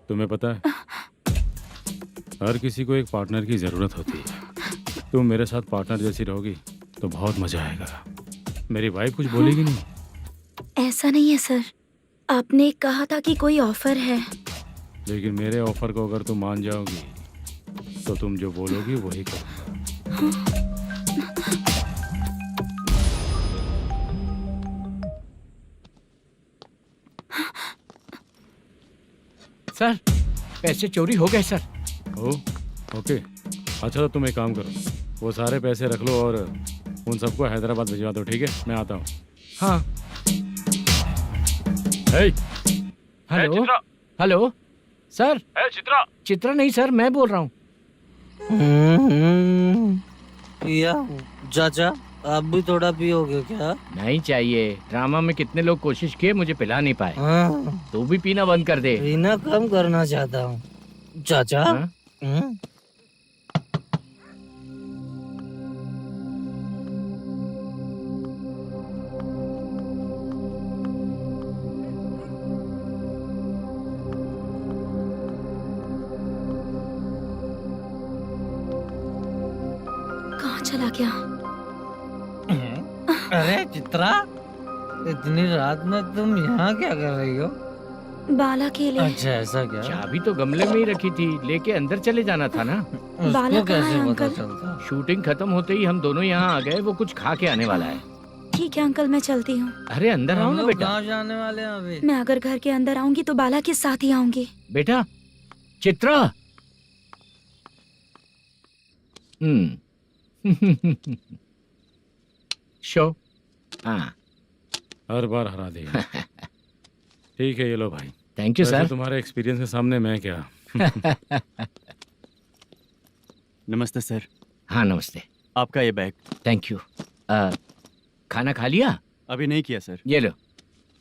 तुम्हें पता है, हर किसी को एक पार्टनर की जरूरत होती है। तुम मेरे साथ पार्टनर जैसी रहोगी तो बहुत मजा आएगा। मेरी वाइफ कुछ बोलेगी नहीं? ऐसा नहीं है सर, आपने कहा था कि कोई ऑफर है। लेकिन मेरे ऑफर को अगर तुम मान जाओगी तो तुम जो बोलोगी वही करूँगा। सर, पैसे चोरी हो गए सर। ओके, अच्छा तो तुम एक काम करो, वो सारे पैसे रख लो और उन सबको हैदराबाद भिजवा दो, ठीक है? मैं आता हूँ। हाँ। Hello hello sir. Chitra? Chitra नहीं सर, मैं बोल रहा हूँ। या चाचा, आप भी थोड़ा पियोगे क्या? नहीं चाहिए। ड्रामा में कितने लोग कोशिश किए, मुझे पिला नहीं पाए। तू भी पीना बंद कर दे। पीना कम करना चाहता हूँ चाचा। कहाँ चला गया? अरे चित्रा, इतनी रात में तुम यहाँ क्या कर रही हो? बाला के लिए। अच्छा ऐसा क्या? चाबी तो गमले में ही रखी थी, लेके अंदर चले जाना था ना। बाला उसको कहाँ है कैसे पता अंकल? चलता? शूटिंग खत्म होते ही हम दोनों यहाँ आ गए। वो कुछ खा के आने वाला है। ठीक है अंकल, मैं चलती हूँ। अरे अंदर आओ हम ना लोग बेटा। कहाँ जाने वाले हैं अभी? मैं अगर घर के अंदर आऊंगी तो बाला के साथ ही आऊंगी। बेटा चित्रा। शो। हाँ, हर बार हरा देगा। ठीक है, ये लो भाई। थैंक यू वैसे सर। तुम्हारे एक्सपीरियंस के सामने मैं क्या। नमस्ते सर। हाँ नमस्ते। आपका ये बैग। Thank you. खाना खा लिया? अभी नहीं किया सर। ये लो,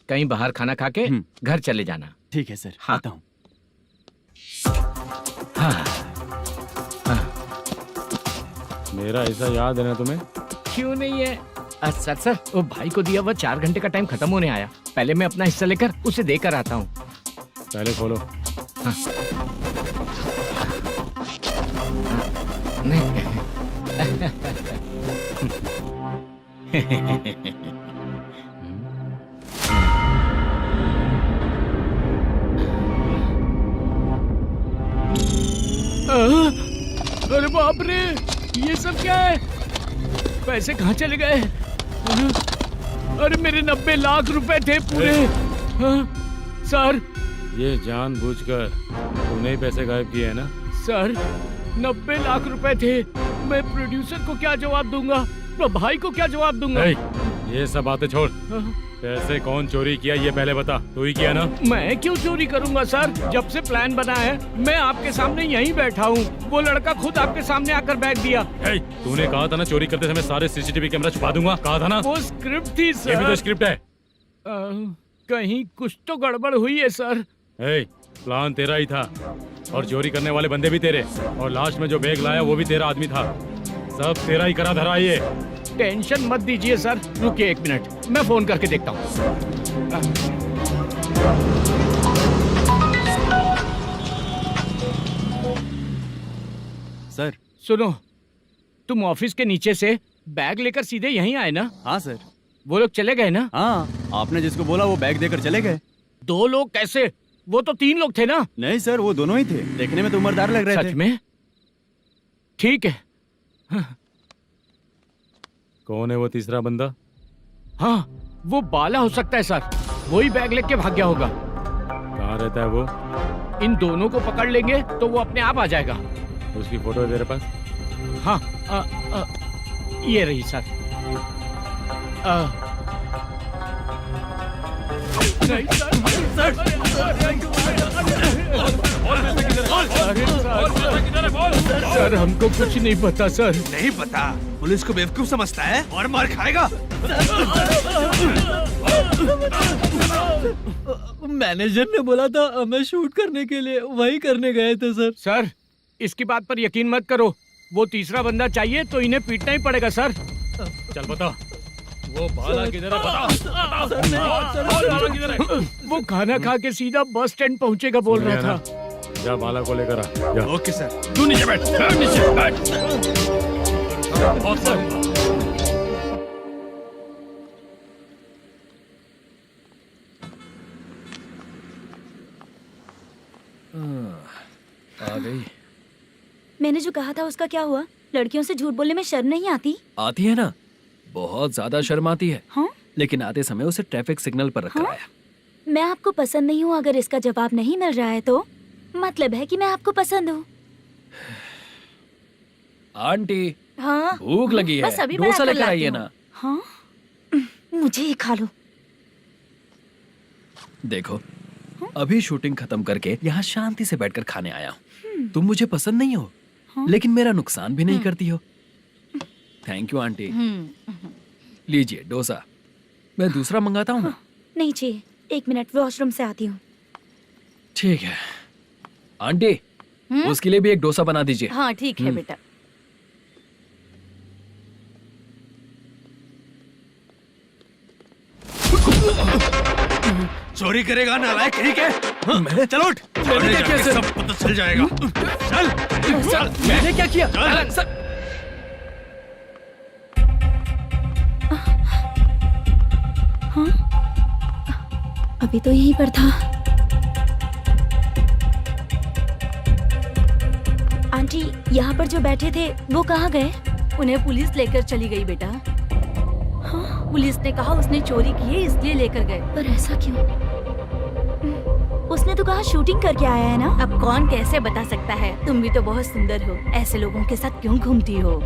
कहीं बाहर खाना खा के घर चले जाना। ठीक है सर। हाँ। आता हूँ। हाँ। मेरा ऐसा याद है ना तुम्हें? क्यों नहीं है? सर वो भाई को दिया हुआ 4 घंटे का टाइम खत्म होने आया। पहले मैं अपना हिस्सा लेकर उसे देकर आता हूँ। पहले खोलो। हाँ। अरे बाप रे, ये सब क्या है? पैसे कहाँ चले गए? अरे मेरे 90 लाख रुपए थे पूरे। सर, ये जानबूझकर तूने ही पैसे गायब किए हैं ना? सर 90 लाख रुपए थे। मैं प्रोड्यूसर को क्या जवाब दूंगा, तो भाई को क्या जवाब दूंगा? ये सब बातें छोड़। पैसे कौन चोरी किया ये पहले बता। तू ही किया ना? मैं क्यों चोरी करूंगा सर? जब से प्लान बना है मैं आपके सामने यहीं बैठा हूँ। वो लड़का खुद आपके सामने आकर बैग दिया। तूने कहा था ना चोरी करते समय सारे सीसीटीवी कैमरा छुपा दूंगा, कहा था ना? वो स्क्रिप्ट थी सर। ये भी तो स्क्रिप्ट है। कहीं कुछ तो गड़बड़ हुई है सर। प्लान तेरा ही था और चोरी करने वाले बंदे भी तेरे, और लास्ट में जो बैग लाया वो भी तेरा आदमी था। सब तेरा ही करा धरा। ये टेंशन मत दीजिए सर। रुकिए 1 मिनट, मैं फोन करके देखता हूँ। सर सुनो, तुम ऑफिस के नीचे से बैग लेकर सीधे यहीं आए ना? हाँ सर। वो लोग चले गए ना? हाँ, आपने जिसको बोला वो बैग देकर चले गए। 2 लोग कैसे? वो तो 3 लोग थे ना? नहीं सर, वो दोनों ही थे। देखने में तो उम्रदार लग रहे थे। सच में? ठीक है। कौन है वो तीसरा बंदा? हाँ, वो बाला हो सकता है सर। वही बैग लेके भाग गया होगा। कहाँ रहता है वो? इन दोनों को पकड़ लेंगे तो वो अपने आप आ जाएगा। उसकी फोटो है तेरे पास? हाँ, ये रही सर। नहीं सर, हमको कुछ नहीं पता सर। नहीं पता? पुलिस को बेवकूफ समझता है और मार खाएगा। मैनेजर ने बोला था हमें शूट करने के लिए, वही करने गए थे सर। सर, इसकी बात पर यकीन मत करो। वो तीसरा बंदा चाहिए तो इन्हें पीटना ही पड़ेगा सर। चल बता, वो बाला किधर है? बता, बोल बाला किधर है? वो खाना खा के सीधा बस स्टैंड पहुंचेगा बोल रहा था। जा बाला को लेकर आ। जा। Okay sir. तू नीचे बैठ, नीचे बैठ। बहुत सर। आ गई। मैंने जो कहा था उसका क्या हुआ? लड़कियों से झूठ बोलने में शर्म नहीं आती? आती है ना, बहुत ज्यादा शर्म आती है। हाँ? लेकिन आते समय उसे ट्रैफिक सिग्नल पर रखा हाँ? है। मैं आपको पसंद नहीं हूँ अगर इसका जवाब नहीं मिल रहा है तो मतलब है कि मैं आपको पसंद हूँ। आंटी, हाँ? भूख लगी है, बस अभी डोसा बनाकर लेकर लाती आइए हूँ। ना। हाँ? मुझे ही खा लो। देखो, अभी शूटिंग खत्म करके यहाँ शांति से बैठकर खाने आया हूँ। तुम मुझे पसंद नहीं हो, लेकिन मेरा नुकसान भी नहीं करती हो। Thank you aunty. लीजिए डोसा। मैं दूसरा मंगाता हूँ ना? नहीं चाहिए, 1 मिनट वॉशरूम से आती हूँ। ठीक है आंटी, उसके लिए भी एक डोसा बना दीजिए। हाँ ठीक है बेटा। चोरी करेगा नालायक कहीं के? हाँ, चल उठ। मैंने क्या किया सर? सब पता चल जाएगा। चल। सर, मैंने क्या किया? सर, हाँ? अभी तो यहीं पर था। आंटी, यहाँ पर जो बैठे थे वो कहाँ गए? उन्हें पुलिस लेकर चली गई बेटा। हाँ? पुलिस ने कहा उसने चोरी की है इसलिए लेकर गए। पर ऐसा क्यों? उसने तो कहा शूटिंग करके आया है ना। अब कौन कैसे बता सकता है? तुम भी तो बहुत सुंदर हो, ऐसे लोगों के साथ क्यों घूमती हो?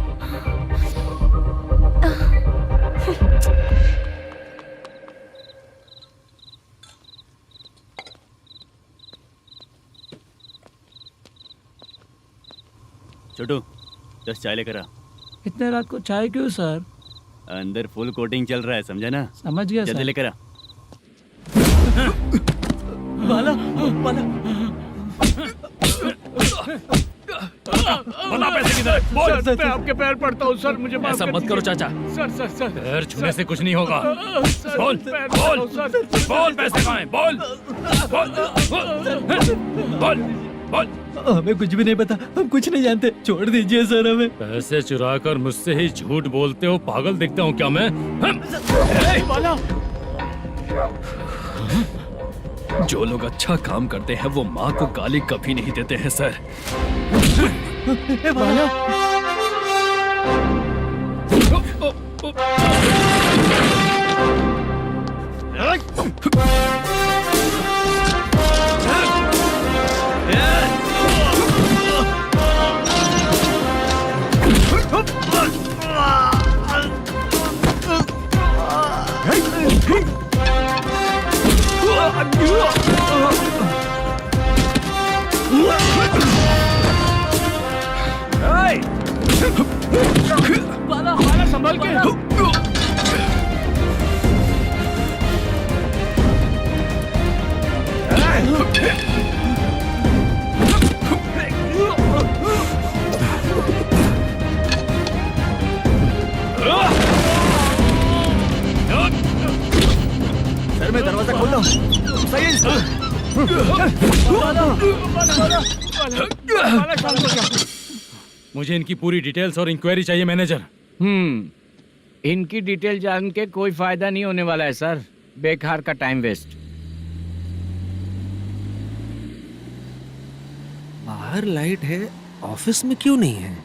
छोटू 10 चाय लेकर आ। इतने रात को चाय क्यों सर? अंदर फुल कोटिंग चल रहा है, समझा ना? समझ गया जल्दी सर। लेकर आ। बाला, बाला। बता पैसे किधर है? बोल। सर, मैं आपके पैर पड़ता हूँ सर, मुझे माफ ऐसा कर मत करो दीजिए। चाचा। सर सर सर पैर छूने से कुछ नहीं होगा। सर, बोल, पैर बोल, पड़ता हूँ, सर। बोल पैसे कहाँ हैं? बोल, बोल, बोल, बोल। हमें कुछ भी नहीं पता, हम कुछ नहीं जानते, छोड़ दीजिए सर हमें। पैसे चुरा कर मुझसे ही झूठ बोलते हो, पागल दिखता हूँ क्या मैं? जो लोग अच्छा काम करते हैं वो माँ को गाली कभी नहीं देते हैं सर। बाला, बाला संभाल के। सर मैं दरवाजा खोलता हूँ। सही है मुझे इनकी पूरी डिटेल्स और इंक्वायरी चाहिए मैनेजर। इनकी डिटेल जान के कोई फायदा नहीं होने वाला है सर, बेकार का टाइम वेस्ट। बाहर लाइट है, ऑफिस में क्यों नहीं है?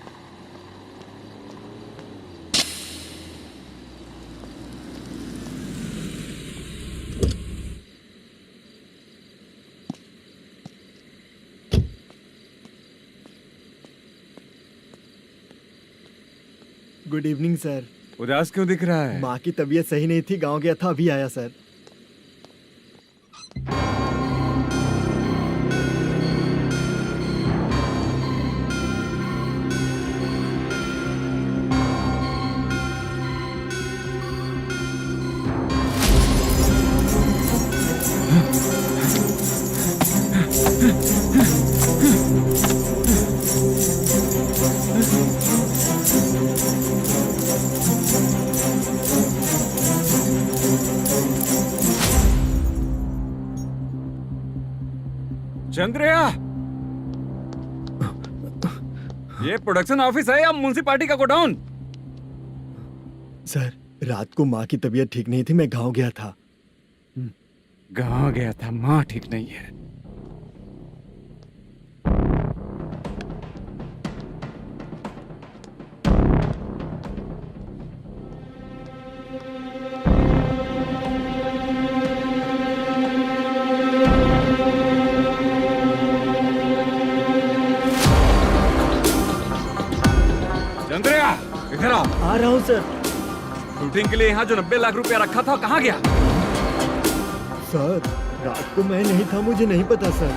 Good evening sir. उदास क्यों दिख रहा है? माँ की तबीयत सही नहीं थी, गांव गया था, अभी आया सर। चंद्रया, ये प्रोडक्शन ऑफिस है या म्युनिसिपालिटी का गोडाउन? सर, रात को माँ की तबीयत ठीक नहीं थी, मैं गांव गया था। गांव गया था, माँ ठीक नहीं है। चंद्रया, इधर आओ। आ रहा हूँ सर। शूटिंग के लिए यहाँ जो 90 लाख रुपया रखा था कहाँ गया? सर, रात को मैं नहीं था, मुझे नहीं पता सर।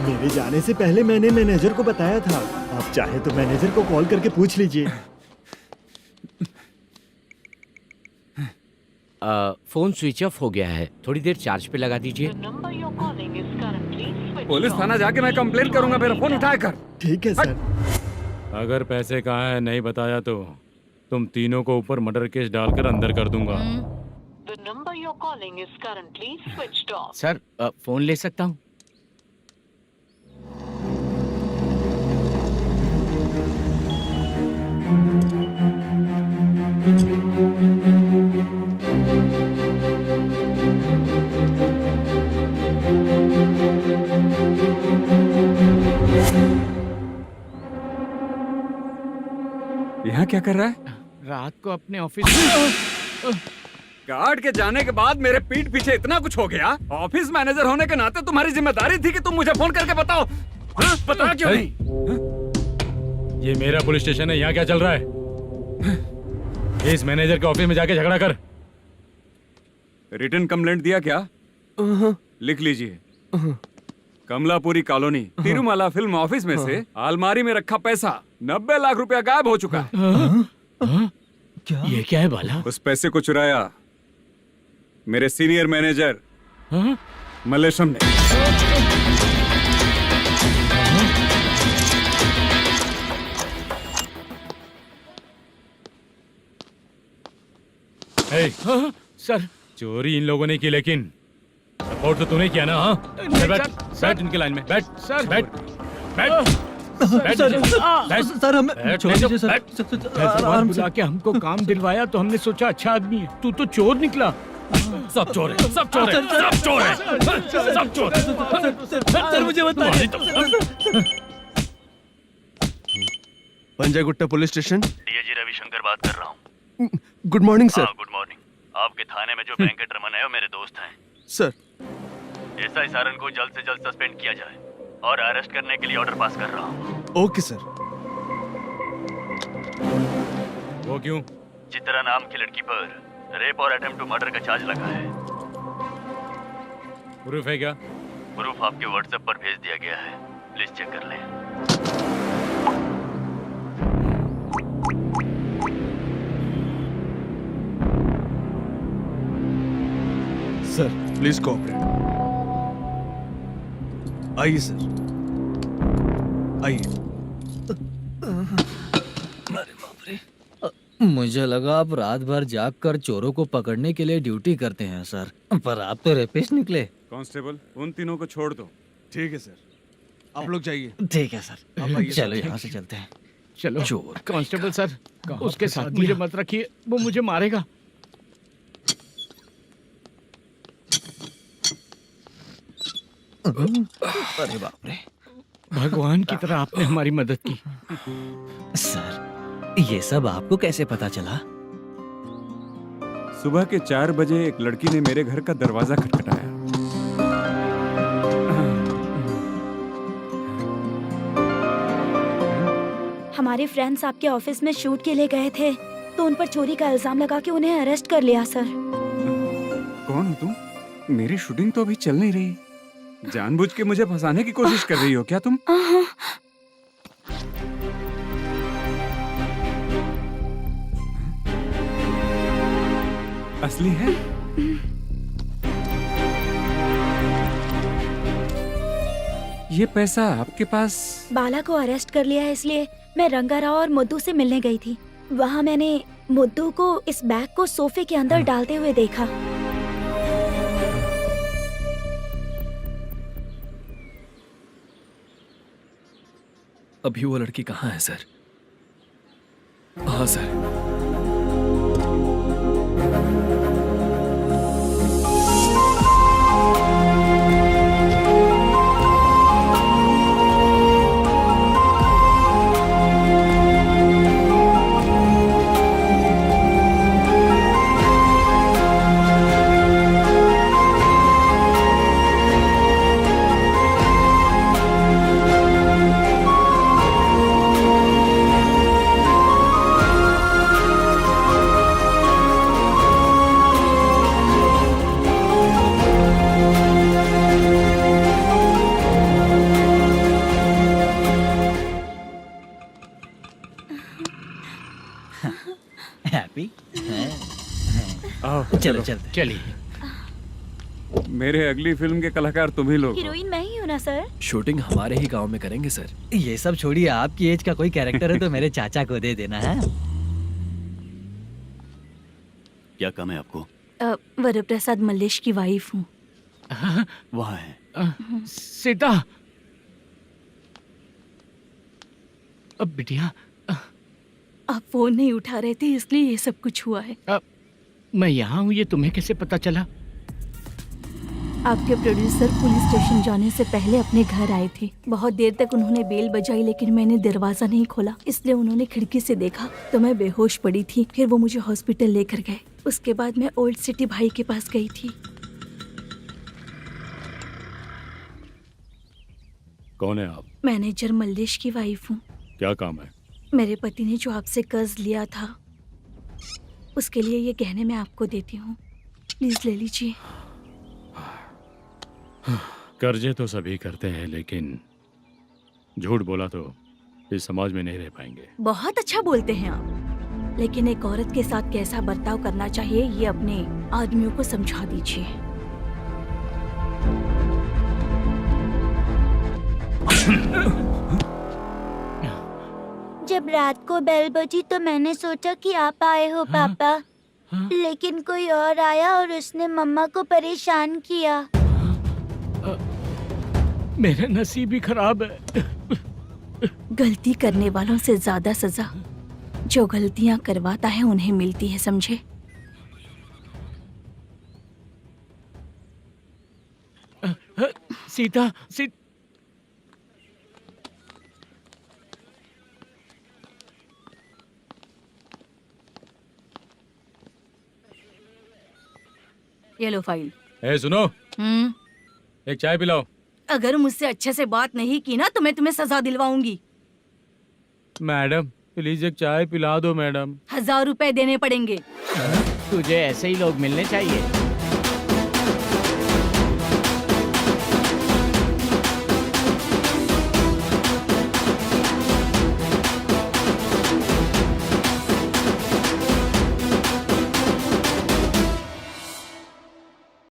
मेरे जाने से पहले मैंने मैनेजर को बताया था। आप चाहे तो मैनेजर को कॉल करके पूछ लीजिए। फोन स्विच ऑफ हो गया है, थोड़ी देर चार्ज पे लगा दीजिए। पुलिस थाना जाके मैं कंप्लेंट करूंगा, मेरा फोन उठाया कर। ठीक है सर। अगर पैसे कहाँ है नहीं बताया तो तुम तीनों को ऊपर मर्डर केस डालकर अंदर कर दूंगा। सर, फोन ले सकता हूँ? यहाँ क्या कर रहा है? रात को अपने ऑफिस गार्ड के जाने के बाद मेरे पीठ पीछे इतना कुछ हो गया। ऑफिस मैनेजर होने के नाते तुम्हारी जिम्मेदारी थी कि तुम मुझे फोन करके बताओ। हाँ? बता क्यों नहीं? ये मेरा पुलिस स्टेशन है, यहाँ क्या चल रहा है? इस मैनेजर के ऑफिस में जाके झगड़ा कर। रिटन कंप्लेंट दिया क्या? लिख लीजिए। Kamalapuri colony, Tirumala film office में से अलमारी में रखा पैसा 90 लाख रुपया गायब हो चुका है। क्या? ये क्या है बाला? उस पैसे को चुराया मेरे सीनियर मैनेजर मलेशम ने। सर, चोरी इन लोगों ने की, लेकिन सपोर्ट तो तूने किया ना? हाँ, बैठ इनकी लाइन में, बैठ सर, बैठ बैठ सर, हमें छोड़ दीजिए सर। आराम से आके हमको काम दिलवाया तो हमने सोचा अच्छा आदमी है। तू तो चोर निकला। सब चोर है, सब चोर है, सब चोर है, सब चोर है। सर, मुझे बताइए। Panjagutta police station, DIG Ravishankar बात कर रहा हूँ। Good morning sir. Good morning. आपके थाने में जो वेंकट रमन है वो मेरे दोस्त हैं। सर, एसआई सारन को जल्द से जल्द सस्पेंड किया जाए और अरेस्ट करने के लिए ऑर्डर पास कर रहा हूँ। Okay sir. वो क्यों? चित्रा नाम की लड़की पर रेप और अटेम्प्ट टू मर्डर का चार्ज लगा है। प्रूफ है क्या? प्रूफ आपके व्हाट्सएप पर भेज दिया गया है, प्लीज चेक कर लें। Sir, please cooperate. आइए सर, आइए। मुझे लगा आप रात भर जाग कर चोरों को पकड़ने के लिए ड्यूटी करते हैं सर, पर आप तो रेपिस्ट निकले। कांस्टेबल, उन तीनों को छोड़ दो। ठीक है सर, आप लोग जाइए। ठीक है सर, चलो यहाँ से चलते हैं। चलो। चोर कांस्टेबल सर, उसके साथ मुझे मत रखिए, वो मुझे मारेगा। अरे बाप रे, भगवान की तरह आपने हमारी मदद की। सर, ये सब आपको कैसे पता चला? सुबह के 4 बजे एक लड़की ने मेरे घर का दरवाजा खटखटाया। हमारे फ्रेंड्स आपके ऑफिस में शूट के लिए गए थे तो उन पर चोरी का इल्जाम लगा के उन्हें अरेस्ट कर लिया सर। कौन हो तुम? मेरी शूटिंग तो अभी चल नहीं रही। जानबूझ के मुझे फंसाने की कोशिश कर रही हो क्या तुम? असली है? ये पैसा आपके पास? बाला को अरेस्ट कर लिया है इसलिए मैं रंगाराव और मुद्दू से मिलने गई थी। वहाँ मैंने मुद्दू को इस बैग को सोफे के अंदर डालते हुए देखा। अभी वो लड़की कहाँ है सर? हाँ सर। हैप्पी? आओ चलो चलते। चलिए। मेरे अगली फिल्म के कलाकार तुम ही लोग हो। हीरोइन मैं ही हूँ ना सर। शूटिंग हमारे ही गांव में करेंगे सर। ये सब छोड़िए, आपकी एज का कोई कैरेक्टर है तो मेरे चाचा को दे देना है। क्या काम है आपको? वरप्रसाद मल्लेश की वाइफ हूँ। वहाँ है। सीता। अब बिटिया आप फोन नहीं उठा रहे थे इसलिए ये सब कुछ हुआ है। मैं यहाँ हूँ, ये तुम्हें कैसे पता चला? आपके प्रोड्यूसर पुलिस स्टेशन जाने से पहले अपने घर आए थे। बहुत देर तक उन्होंने बेल बजाई लेकिन मैंने दरवाजा नहीं खोला, इसलिए उन्होंने खिड़की से देखा तो मैं बेहोश पड़ी थी। फिर वो मुझे हॉस्पिटल लेकर गए। उसके बाद मैं ओल्ड सिटी भाई के पास गई थी। कौन है आप? मैनेजर मल्लेश की वाइफ हूँ। क्या काम है? मेरे पति ने जो आपसे कर्ज लिया था उसके लिए ये गहने मैं आपको देती हूँ, प्लीज ले लीजिए। कर्जे तो सभी करते हैं लेकिन झूठ बोला तो इस समाज में नहीं रह पाएंगे। बहुत अच्छा बोलते हैं आप, लेकिन एक औरत के साथ कैसा बर्ताव करना चाहिए ये अपने आदमियों को समझा दीजिए। जब रात को बेल बजी तो मैंने सोचा कि आप आए हो पापा। लेकिन कोई और आया और उसने मम्मा को परेशान किया। मेरा नसीब ही खराब है। गलती करने वालों से ज्यादा सजा जो गलतियां करवाता है उन्हें मिलती है, समझे? सीता ये लो फाइल। ए सुनो, एक चाय पिलाओ। अगर मुझसे अच्छे से बात नहीं की ना तो मैं तुम्हें सजा दिलवाऊंगी। मैडम प्लीज एक चाय पिला दो मैडम। 1000 रुपए देने पड़ेंगे। तुझे ऐसे ही लोग मिलने चाहिए।